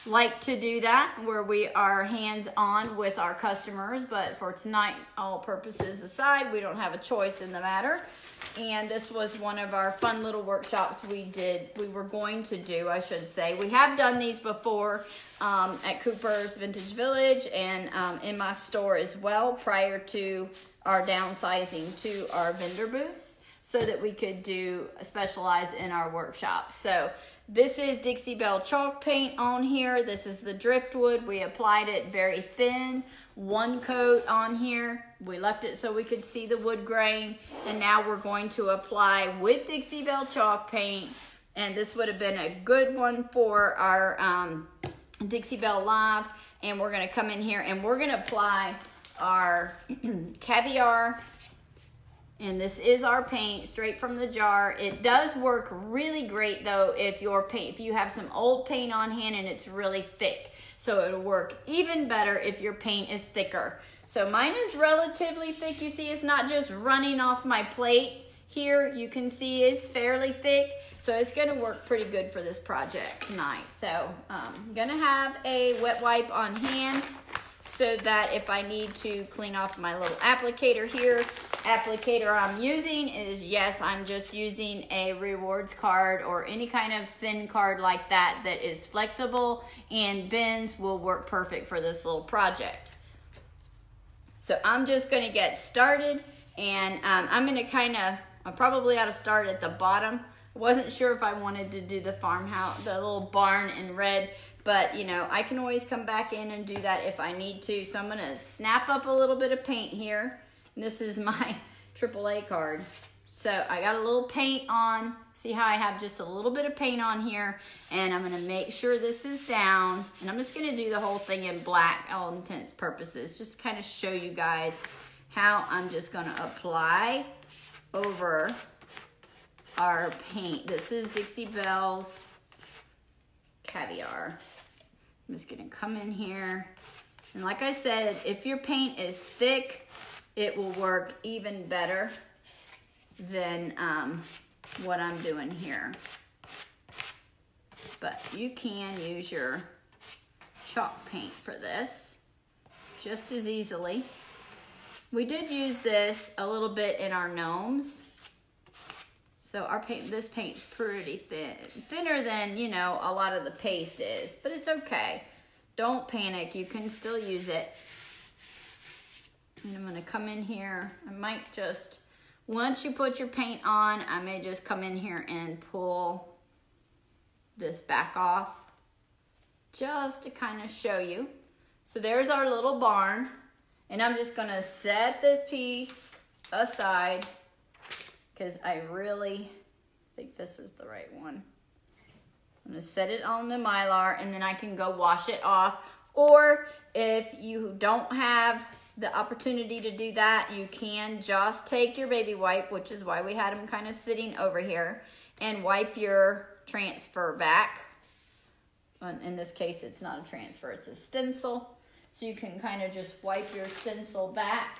like to do that, where we are hands-on with our customers. But for tonight, all purposes aside, we don't have a choice in the matter. And this was one of our fun little workshops we were going to do, I should say. We have done these before at Cooper's Vintage Village and in my store as well, prior to our downsizing to our vendor booths, so that we could specialize in our workshops. So this is Dixie Belle chalk paint on here. This is the driftwood. We applied it very thin, one coat on here. We left it so we could see the wood grain. And now we're going to apply with Dixie Belle chalk paint. And this would have been a good one for our Dixie Belle Live. And we're gonna come in here and we're gonna apply our caviar. And this is our paint straight from the jar. It does work really great though if you have some old paint on hand and it's really thick. So it'll work even better if your paint is thicker. So mine is relatively thick. You see it's not just running off my plate here. You can see it's fairly thick. So it's gonna work pretty good for this project tonight. So I'm gonna have a wet wipe on hand so that if I need to clean off my little applicator here, applicator I'm using is, yes, I'm just using a rewards card or any kind of thin card like that that is flexible and bends, will work perfect for this little project. So I'm just gonna get started and I'm probably ought to start at the bottom. I wasn't sure if I wanted to do the farmhouse, the little barn in red, but you know, I can always come back in and do that if I need to. So I'm gonna snap up a little bit of paint here. And this is my AAA card. So I got a little paint on. See how I have just a little bit of paint on here, and I'm gonna make sure this is down. And I'm just gonna do the whole thing in black, all intents purposes, just kind of show you guys how I'm just gonna apply over our paint. This is Dixie Belle's Caviar. I'm just gonna come in here. And like I said, if your paint is thick, it will work even better than what I'm doing here. But you can use your chalk paint for this just as easily. We did use this a little bit in our gnomes. So our paint, this paint's pretty thin, thinner than, you know, a lot of the paste is, but it's okay. Don't panic, you can still use it. And I'm gonna come in here. I might just, once you put your paint on, I may just come in here and pull this back off just to kind of show you. So there's our little barn, and I'm just gonna set this piece aside because I really think this is the right one. I'm gonna set it on the Mylar and then I can go wash it off. Or if you don't have the opportunity to do that, you can just take your baby wipe, which is why we had them kind of sitting over here, and wipe your transfer back. In this case, it's not a transfer, it's a stencil. So you can kind of just wipe your stencil back.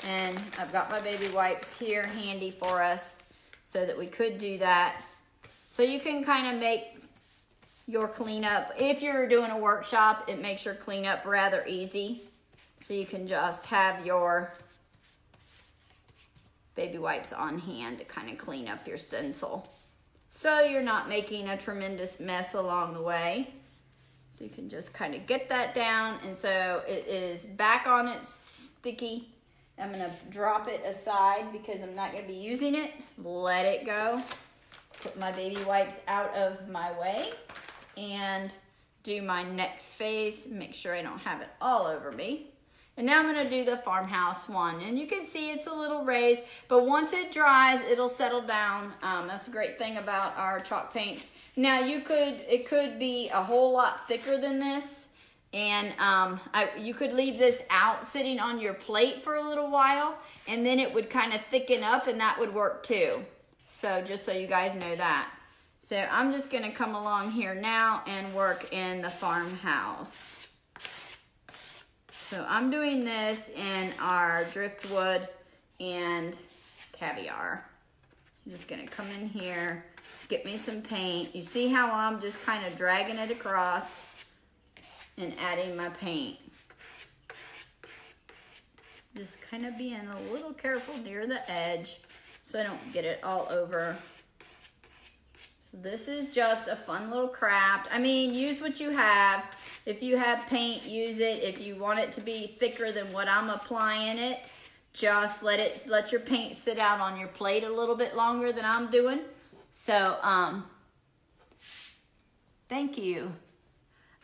And I've got my baby wipes here handy for us so that we could do that. So you can kind of make your cleanup. If you're doing a workshop, it makes your cleanup rather easy. So you can just have your baby wipes on hand to kind of clean up your stencil. So you're not making a tremendous mess along the way. So you can just kind of get that down. And so it is back on its sticky. I'm gonna drop it aside because I'm not gonna be using it. Let it go. Put my baby wipes out of my way and do my next phase. Make sure I don't have it all over me. And now I'm gonna do the farmhouse one. And you can see it's a little raised, but once it dries, it'll settle down. That's a great thing about our chalk paints. Now it could be a whole lot thicker than this. And you could leave this out sitting on your plate for a little while, and then it would kind of thicken up, and that would work too. So just so you guys know that. So I'm just gonna come along here now and work in the farmhouse. So I'm doing this in our driftwood and caviar. I'm just gonna come in here, get me some paint. You see how I'm just kind of dragging it across and adding my paint. Just kind of being a little careful near the edge so I don't get it all over. So this is just a fun little craft. I mean, use what you have. If you have paint, use it. If you want it to be thicker than what I'm applying it, just let your paint sit out on your plate a little bit longer than I'm doing. So, thank you.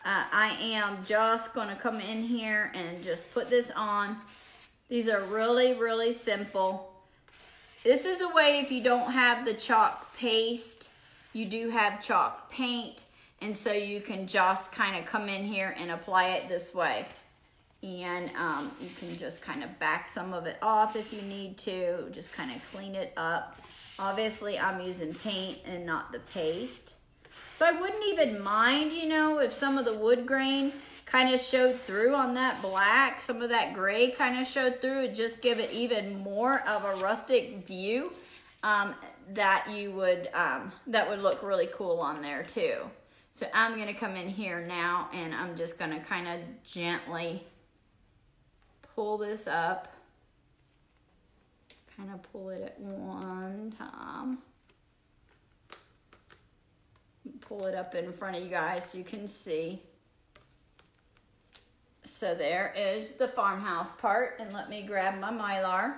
I am just gonna come in here and just put this on. These are really, really simple. This is a way if you don't have the chalk paste, you do have chalk paint, and so you can just kind of come in here and apply it this way. And you can just kind of back some of it off if you need to, just kind of clean it up. Obviously, I'm using paint and not the paste. So I wouldn't even mind, you know, if some of the wood grain kind of showed through on that black, some of that gray kind of showed through, and just give it even more of a rustic view that would look really cool on there too. So I'm gonna come in here now and I'm just gonna kind of gently pull this up, kind of pull it at one time. Pull it up in front of you guys so you can see. So there is the farmhouse part, and let me grab my Mylar.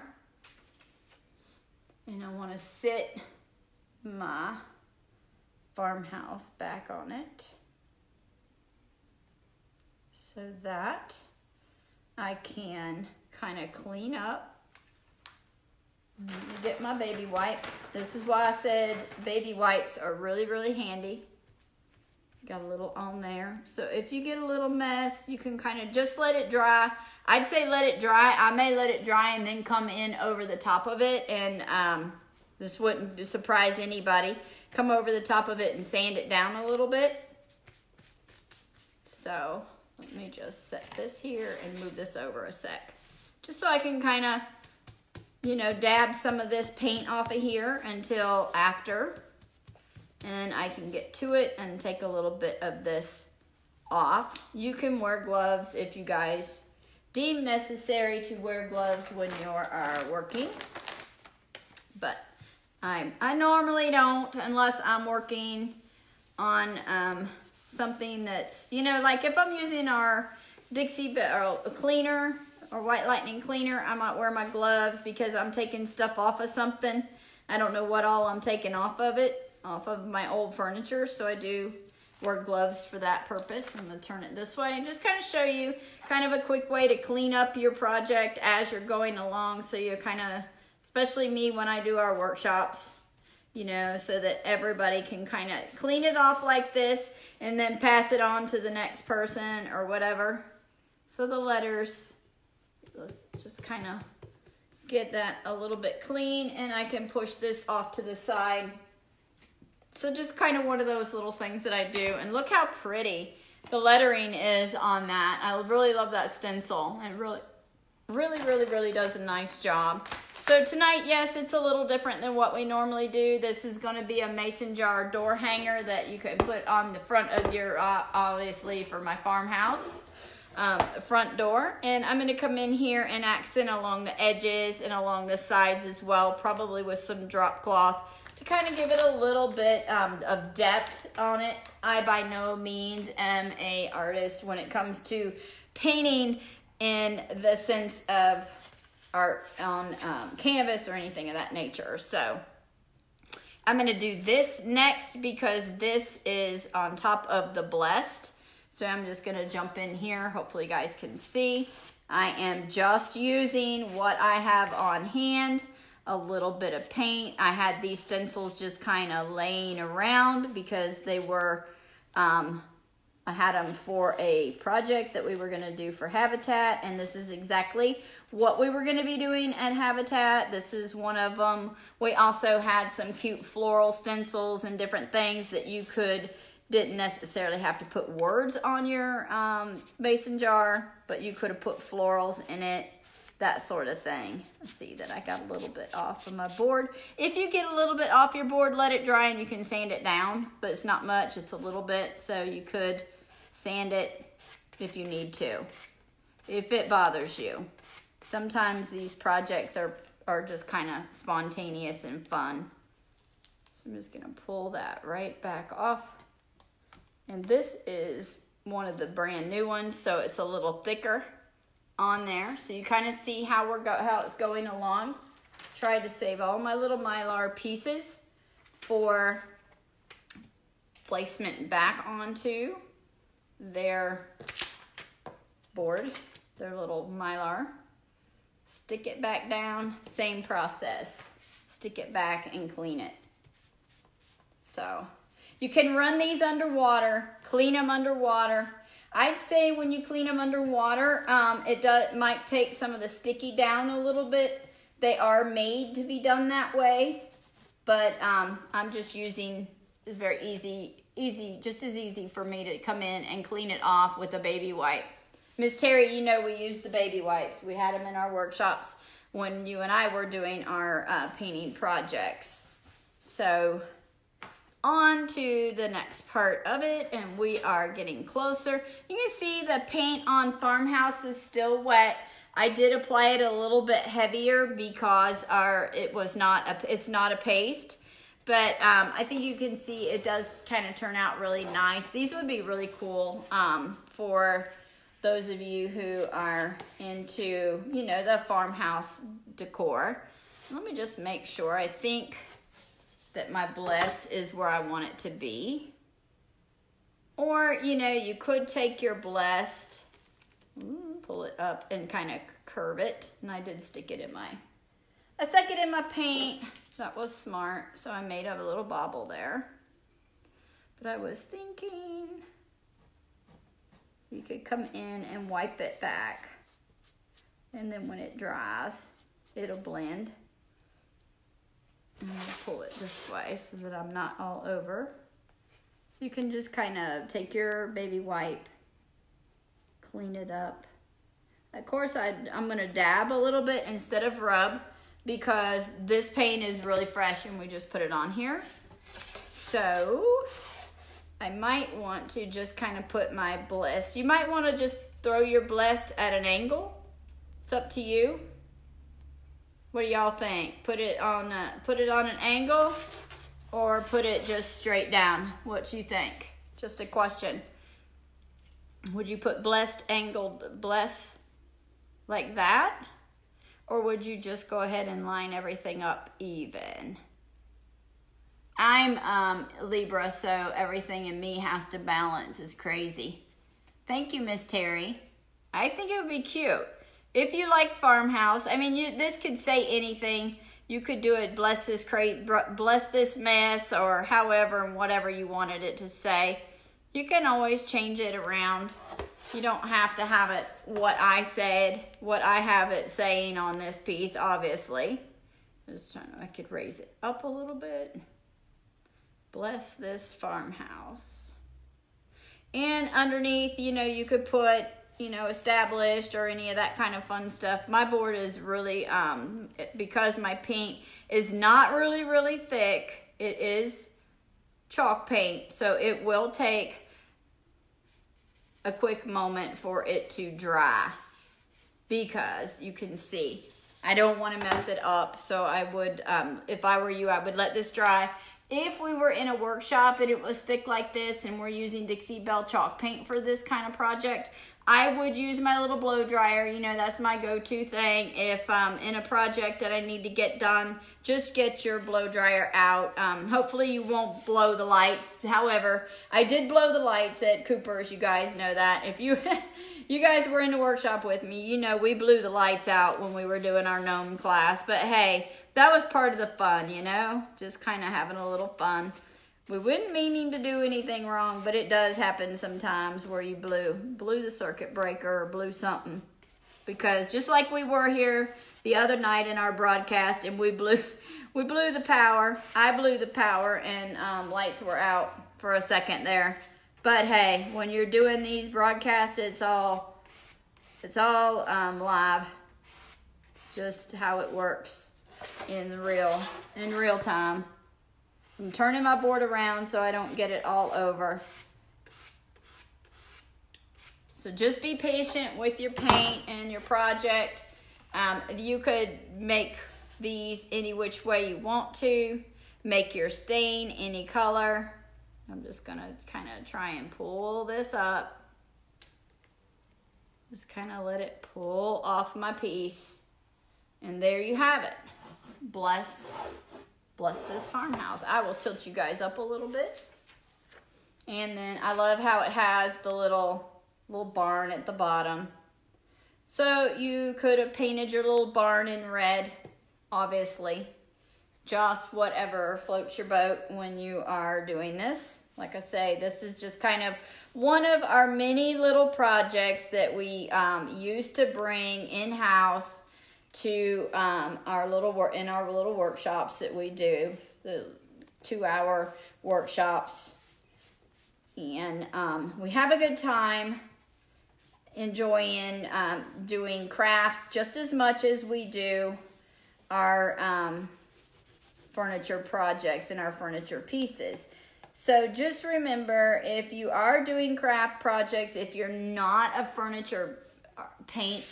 And I want to sit my farmhouse back on it so that I can kind of clean up. Get my baby wipe. This is why I said baby wipes are really, really handy. Got a little on there. So if you get a little mess, you can kind of just let it dry. I'd say let it dry. I may let it dry and then come in over the top of it. And this wouldn't surprise anybody. Come over the top of it and sand it down a little bit. So let me just set this here and move this over a sec. Just so I can kind of, you know, dab some of this paint off of here until after. And I can get to it and take a little bit of this off. You can wear gloves if you guys deem necessary to wear gloves when you are working. But I normally don't unless I'm working on something that's, you know, like if I'm using our Dixie Belle cleaner or White Lightning cleaner, I might wear my gloves because I'm taking stuff off of something. I don't know what all I'm taking off of it. Off of my old furniture, so I do wear gloves for that purpose. I'm going to turn it this way and just kind of show you kind of a quick way to clean up your project as you're going along, so you kind of, especially me when I do our workshops, you know, so that everybody can kind of clean it off like this and then pass it on to the next person or whatever. So the letters, let's just kind of get that a little bit clean, and I can push this off to the side. So just kind of one of those little things that I do. And look how pretty the lettering is on that. I really love that stencil. It really does a nice job. So tonight, yes, it's a little different than what we normally do. This is going to be a mason jar door hanger that you can put on the front of your, obviously for my farmhouse, front door. And I'm going to come in here and accent along the edges and along the sides as well, probably with some drop cloth, to kind of give it a little bit of depth on it. I by no means am an artist when it comes to painting in the sense of art on canvas or anything of that nature. So I'm going to do this next because this is on top of the blessed. So I'm just going to jump in here. Hopefully you guys can see. I am just using what I have on hand, a little bit of paint. I had these stencils just kind of laying around because they were, I had them for a project that we were going to do for Habitat, and this is exactly what we were going to be doing at Habitat. This is one of them. We also had some cute floral stencils and different things that you didn't necessarily have to put words on your mason jar, but you could have put florals in it, that sort of thing. Let's see that I got a little bit off of my board. If you get a little bit off your board, let it dry and you can sand it down, but it's not much, it's a little bit, so you could sand it if you need to, if it bothers you. Sometimes these projects are just kind of spontaneous and fun. So I'm just gonna pull that right back off. And this is one of the brand new ones, so it's a little thicker on there. So you kind of see how it's going along. Tried to save all my little Mylar pieces for placement back onto their board, their little Mylar. Stick it back down, same process. Stick it back and clean it. So you can run these underwater, clean them underwater. I'd say when you clean them underwater, it might take some of the sticky down a little bit. They are made to be done that way, but I'm just using, it's very easy, just as easy for me to come in and clean it off with a baby wipe. Miss Terry, you know we use the baby wipes. We had them in our workshops when you and I were doing our painting projects. So on to the next part of it, and we are getting closer. You can see the paint on Farmhouse is still wet. I did apply it a little bit heavier because it's not a paste, but I think you can see it does kind of turn out really nice. These would be really cool for those of you who are into, you know, the farmhouse decor. Let me just make sure. I think that my blessed is where I want it to be. Or, you know, you could take your blessed, pull it up and kind of curve it. And I did stick it in I stuck it in my paint. That was smart. So I made a little bobble there. But I was thinking you could come in and wipe it back. And then when it dries, it'll blend. I'm going to pull it this way so that I'm not all over. So you can just kind of take your baby wipe, clean it up. Of course, I'm going to dab a little bit instead of rub because this paint is really fresh and we just put it on here. So I might want to just kind of put my blessed. You might want to just throw your blessed at an angle. It's up to you. What do y'all think? Put it on an angle or put it just straight down? What you think? Just a question. Would you put blessed angled bless like that? Or would you just go ahead and line everything up even? I'm Libra, so everything in me has to balance. It's crazy. Thank you, Miss Terry. I think it would be cute. If you like Farmhouse, I mean, this could say anything. You could do it, bless this mess, or however and whatever you wanted it to say. You can always change it around. You don't have to have it what I said, what I have it saying on this piece, obviously. Just trying to, I could raise it up a little bit. Bless this farmhouse. And underneath, you know, you could put, you know, established or any of that kind of fun stuff. My board is really, because my paint is not really, really thick, it is chalk paint, so it will take a quick moment for it to dry because you can see I don't want to mess it up. So I would, if I were you, I would let this dry If we were in a workshop and it was thick like this and we're using Dixie Belle chalk paint for this kind of project, I would use my little blow dryer. You know, that's my go-to thing. If in a project that I need to get done, just get your blow dryer out. Hopefully you won't blow the lights. However, I did blow the lights at Cooper's. You guys know that. If you you guys were in the workshop with me, you know we blew the lights out when we were doing our gnome class. But hey, that was part of the fun, you know, just kind of having a little fun. We wouldn't meaning to do anything wrong, but it does happen sometimes where you blew the circuit breaker or blew something. Because just like we were here the other night in our broadcast, and we blew the power. I blew the power, and lights were out for a second there. But hey, when you're doing these broadcasts, it's all live. It's just how it works in real time. So I'm turning my board around so I don't get it all over. So just be patient with your paint and your project. You could make these any which way you want to. Make your stain any color. I'm just gonna kind of try and pull this up. Just kind of let it pull off my piece. And there you have it. Bless this farmhouse. I will tilt you guys up a little bit. And then I love how it has the little barn at the bottom. So you could have painted your little barn in red, obviously. Just whatever floats your boat when you are doing this. Like I say, this is just kind of one of our many little projects that we used to bring in-house to our little workshops that we do, the 2-hour workshops. And we have a good time enjoying doing crafts just as much as we do our furniture projects and our furniture pieces. So just remember, if you are doing craft projects, if you're not a furniture paint,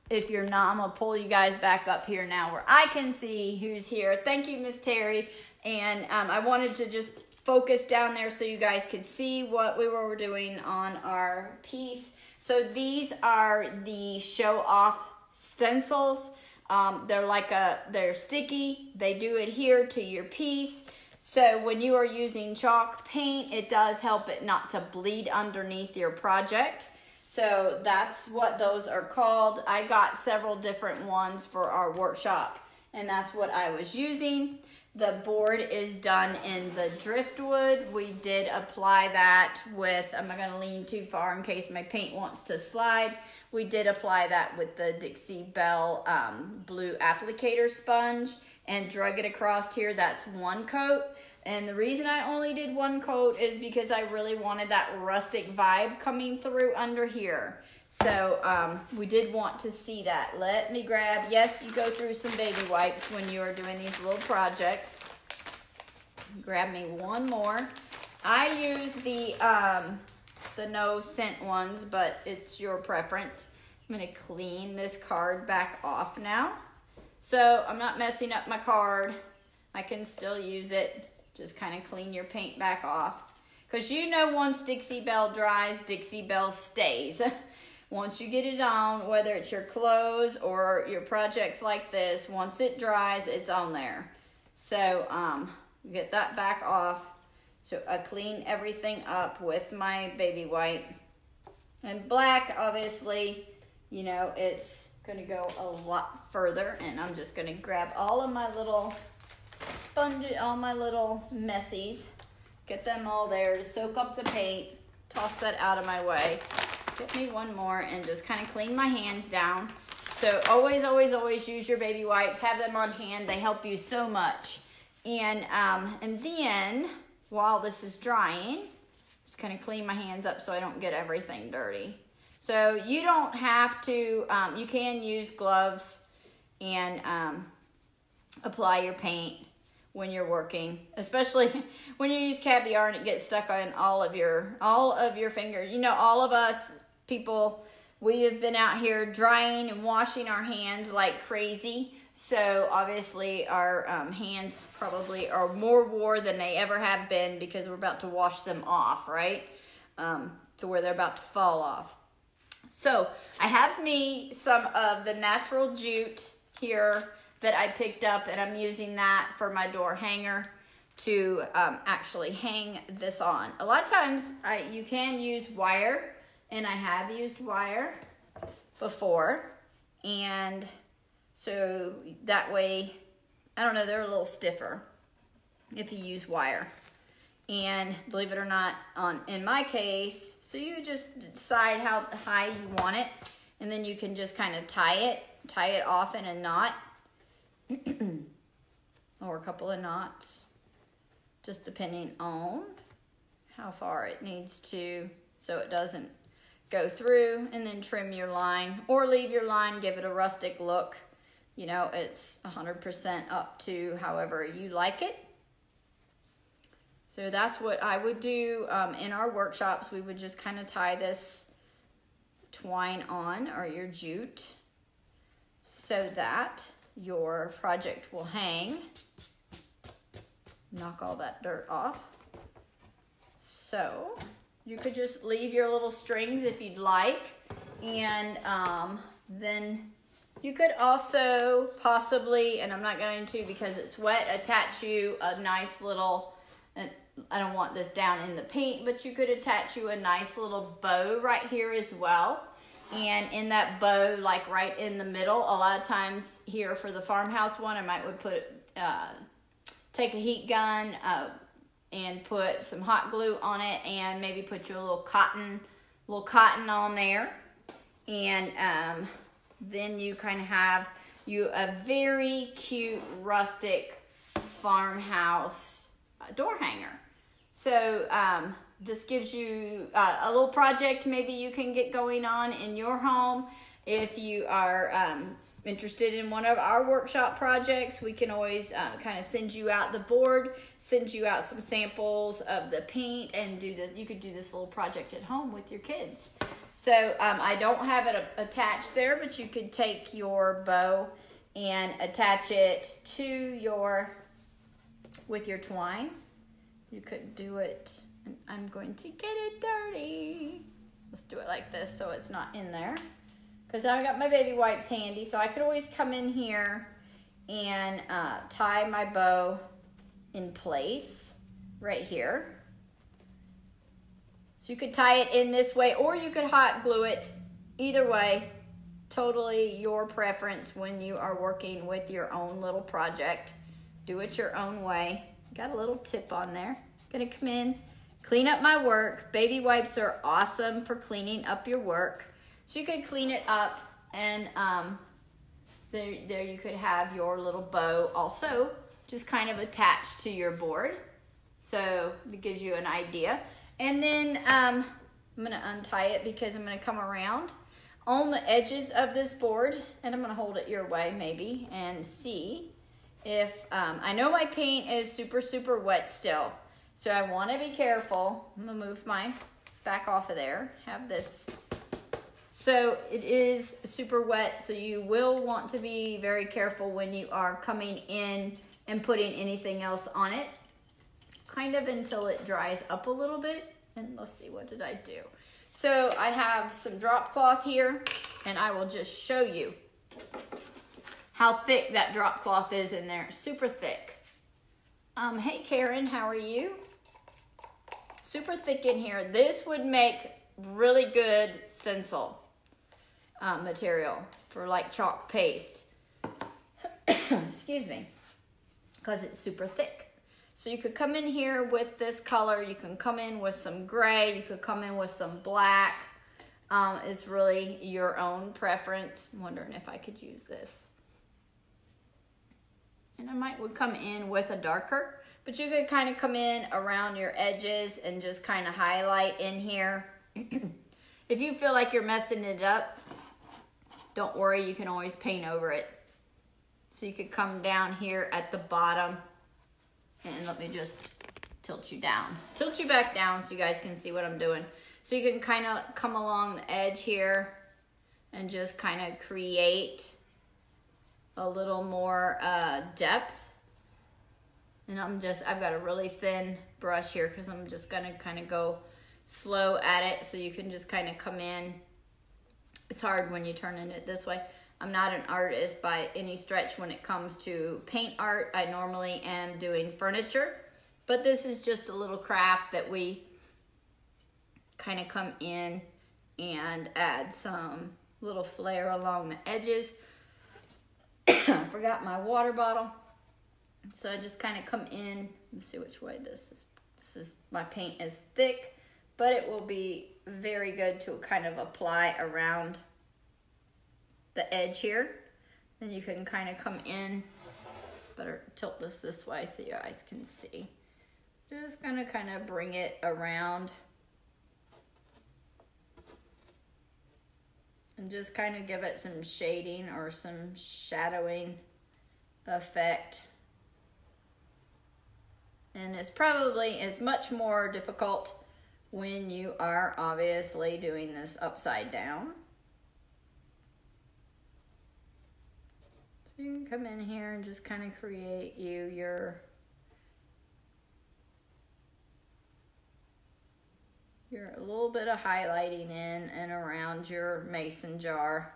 if you're not, I'm going to pull you guys back up here now where I can see who's here. Thank you, Miss Terry. And I wanted to just focus down there so you guys could see what we were doing on our piece. So these are the show-off stencils. They're sticky. They do adhere to your piece. So when you are using chalk paint, it does help it not to bleed underneath your project. So that's what those are called. I got several different ones for our workshop, and that's what I was using. The board is done in the driftwood. We did apply that with, I'm not gonna lean too far in case my paint wants to slide. We did apply that with the Dixie Belle blue applicator sponge and drug it across here. That's one coat. And the reason I only did one coat is because I really wanted that rustic vibe coming through under here. So we did want to see that. Let me grab, yes, you go through some baby wipes when you are doing these little projects. Grab me one more. I use the no scent ones, but it's your preference. I'm gonna clean this card back off now. So I'm not messing up my card. I can still use it. Just kind of clean your paint back off. Because you know once Dixie Belle dries, Dixie Belle stays. Once you get it on, whether it's your clothes or your projects like this, once it dries, it's on there. So get that back off. So I clean everything up with my baby wipe. And black, obviously, you know, it's gonna go a lot further. And I'm just gonna grab all of my little sponge, all my little messies, get them all there to soak up the paint, toss that out of my way. Get me one more and just kind of clean my hands down. So always, always, always use your baby wipes. Have them on hand. They help you so much. And then while this is drying, just kind of clean my hands up so I don't get everything dirty. So you don't have to, you can use gloves and apply your paint when you're working, especially when you use caviar and it gets stuck on all of your fingers. You know, all of us people, we have been out here drying and washing our hands like crazy So obviously our hands probably are more wore than they ever have been because we're about to wash them off, right? To where they're about to fall off. So I have me some of the natural jute here that I picked up, and I'm using that for my door hanger to actually hang this on. A lot of times you can use wire, and I have used wire before, and so that way, I don't know, they're a little stiffer if you use wire. And believe it or not, in my case, so you just decide how high you want it, and then you can just kind of tie it off in a knot, or a couple of knots, just depending on how far it needs to, so it doesn't go through, and then trim your line, or leave your line, give it a rustic look. You know, it's 100% up to however you like it. So that's what I would do in our workshops. We would just kind of tie this twine on, or your jute, so that your project will hang. Knock all that dirt off. So you could just leave your little strings if you'd like, and then you could also possibly, and I'm not going to because it's wet, attach you a nice little, I don't want this down in the paint, but you could attach you a nice little bow right here as well. And in that bow, like right in the middle, a lot of times here for the farmhouse one, I would put, take a heat gun and put some hot glue on it, and maybe put your little cotton on there. And then you kind of have a very cute rustic farmhouse door hanger. So this gives you a little project maybe you can get going on in your home. If you are interested in one of our workshop projects, we can always kind of send you out the board, send you out some samples of the paint, and do this. You could do this little project at home with your kids. So I don't have it attached there, but you could take your bow and attach it to with your twine. You could do it, and I'm going to get it dirty. Let's do it like this so it's not in there. Because I've got my baby wipes handy, so I could always come in here and tie my bow in place right here. So you could tie it in this way, or you could hot glue it. Either way, totally your preference when you are working with your own little project. Do it your own way. Got a little tip on there. Gonna come in, clean up my work. Baby wipes are awesome for cleaning up your work. So you could clean it up, and there you could have your little bow also just kind of attached to your board. So it gives you an idea. And then I'm gonna untie it because I'm gonna come around on the edges of this board, and I'm gonna hold it your way maybe and see if, I know my paint is super, super wet still. So I wanna be careful. I'm gonna move my back off of there, have this. So it is super wet, so you will want to be very careful when you are coming in and putting anything else on it, kind of until it dries up a little bit. And let's see, what did I do? So I have some drop cloth here, and I will just show you how thick that drop cloth is in there. Super thick. Hey Karen, how are you? Super thick in here. This would make really good stencil material for like chalk paste. Excuse me, because it's super thick. So you could come in here with this color, you can come in with some gray, you could come in with some black. It's really your own preference. I'm wondering if I could use this. And I would come in with a darker, but you could kind of come in around your edges and just kind of highlight in here. If you feel like you're messing it up, don't worry, you can always paint over it. So you could come down here at the bottom, and let me just tilt you down. Tilt you back down so you guys can see what I'm doing. So you can kind of come along the edge here and just kind of create a little more depth. And I've got a really thin brush here because I'm just gonna kind of go slow at it so you can just kind of come in. It's hard when you turn it this way. I'm not an artist by any stretch when it comes to paint art. I normally am doing furniture, but this is just a little craft that we kind of come in and add some little flair along the edges. I forgot my water bottle. So I just kind of come in. Let me see which way this is. My paint is thick, but it will be very good to kind of apply around the edge here. Then you can kind of come in. Better tilt this way so you guys can see. Just gonna kind of bring it around. And just kind of give it some shading or some shadowing effect. And it's much more difficult when you are obviously doing this upside down. So you can come in here and just kind of create your a little bit of highlighting in and around your mason jar.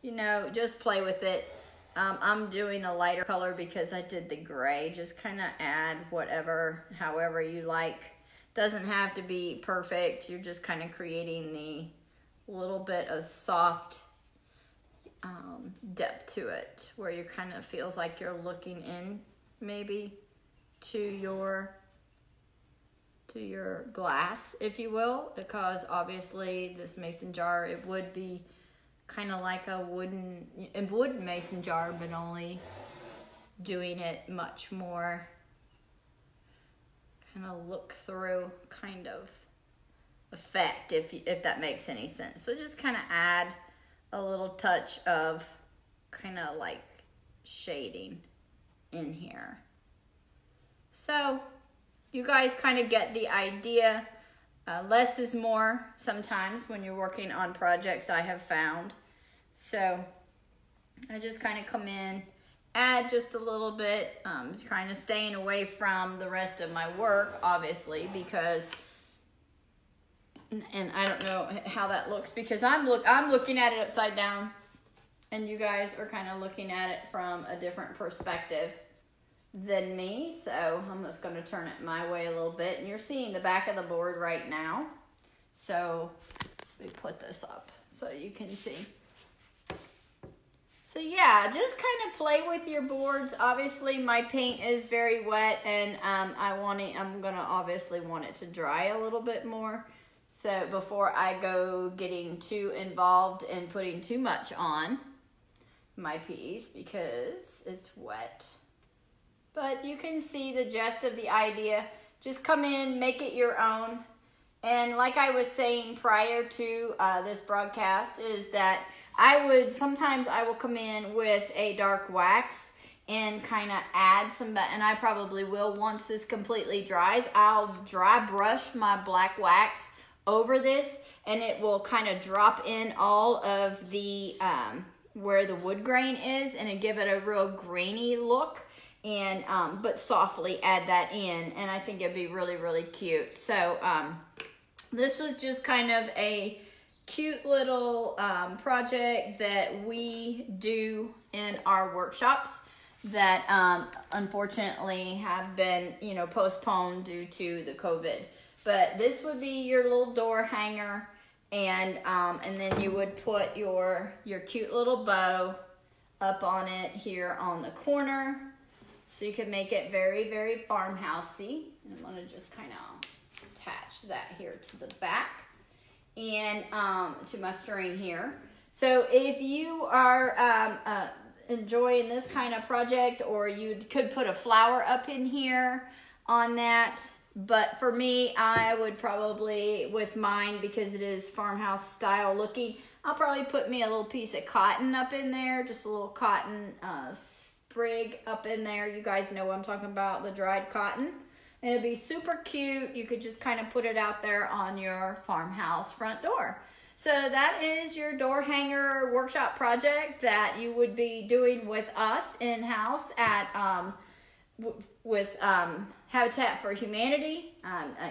You know, just play with it. I'm doing a lighter color because I did the gray. Just kind of add however you like. Doesn't have to be perfect. You're just kind of creating the little bit of soft depth to it, where you kind of feels like you're looking in maybe to your glass, if you will, because obviously this mason jar, it would be kind of like a wooden mason jar, but only doing it much more kind of look through kind of effect, if that makes any sense. So just kind of add a little touch of kind of like shading in here. So you guys kind of get the idea. Less is more sometimes when you're working on projects, I have found. So I just kind of come in, add just a little bit, kind of staying away from the rest of my work, obviously, because, and I don't know how that looks because I'm looking at it upside down, and you guys are kind of looking at it from a different perspective than me. So I'm just going to turn it my way a little bit, and you're seeing the back of the board right now. So we put this up so you can see. So yeah, just kind of play with your boards. Obviously my paint is very wet, and I'm gonna obviously want it to dry a little bit more. So before I go getting too involved and putting too much on my piece because it's wet. But you can see the gist of the idea. Just come in, make it your own. And like I was saying prior to this broadcast, is that sometimes I will come in with a dark wax and kind of add some, and I probably will once this completely dries. I'll dry brush my black wax over this, and it will kind of drop in all of the, where the wood grain is, and it give it a real grainy look. And but softly add that in, and I think it'd be really, really cute. So this was just kind of a cute little project that we do in our workshops that unfortunately have been, postponed due to the COVID. But this would be your little door hanger, and then you would put your cute little bow up on it here on the corner. So you can make it very, very farmhousey. And I'm gonna just kind of attach that here to the back and to my string here. So if you are enjoying this kind of project, or you could put a flower up in here on that. But for me, I would probably, with mine, because it is farmhouse style looking, I'll probably put me a little piece of cotton up in there, just a little cotton sprig up in there. You guys know what I'm talking about, the dried cotton. And it'd be super cute. You could just kind of put it out there on your farmhouse front door. So that is your door hanger workshop project that you would be doing with us in-house at with Habitat for Humanity,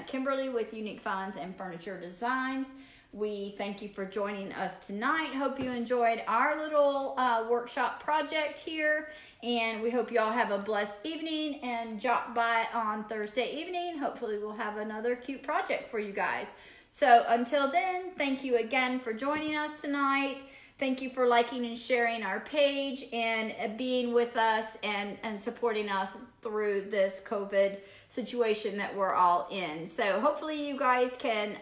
Kimberly with Unique Finds and Furniture Designs. We thank you for joining us tonight. Hope you enjoyed our little workshop project here, and we hope you all have a blessed evening, and drop by on Thursday evening. Hopefully we'll have another cute project for you guys. So until then, thank you again for joining us tonight. Thank you for liking and sharing our page and being with us and supporting us through this COVID situation that we're all in. So hopefully you guys can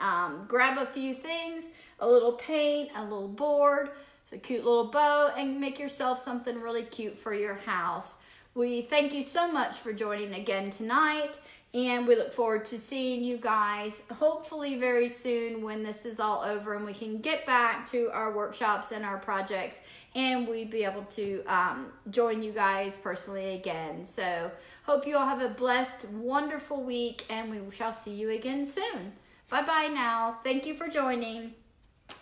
grab a few things, a little paint, a little board, a cute little bow, and make yourself something really cute for your house. We thank you so much for joining again tonight, and we look forward to seeing you guys hopefully very soon when this is all over and we can get back to our workshops and our projects, and we'd be able to join you guys personally again. So hope you all have a blessed, wonderful week, and we shall see you again soon. Bye-bye now. Thank you for joining.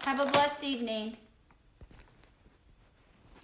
Have a blessed evening.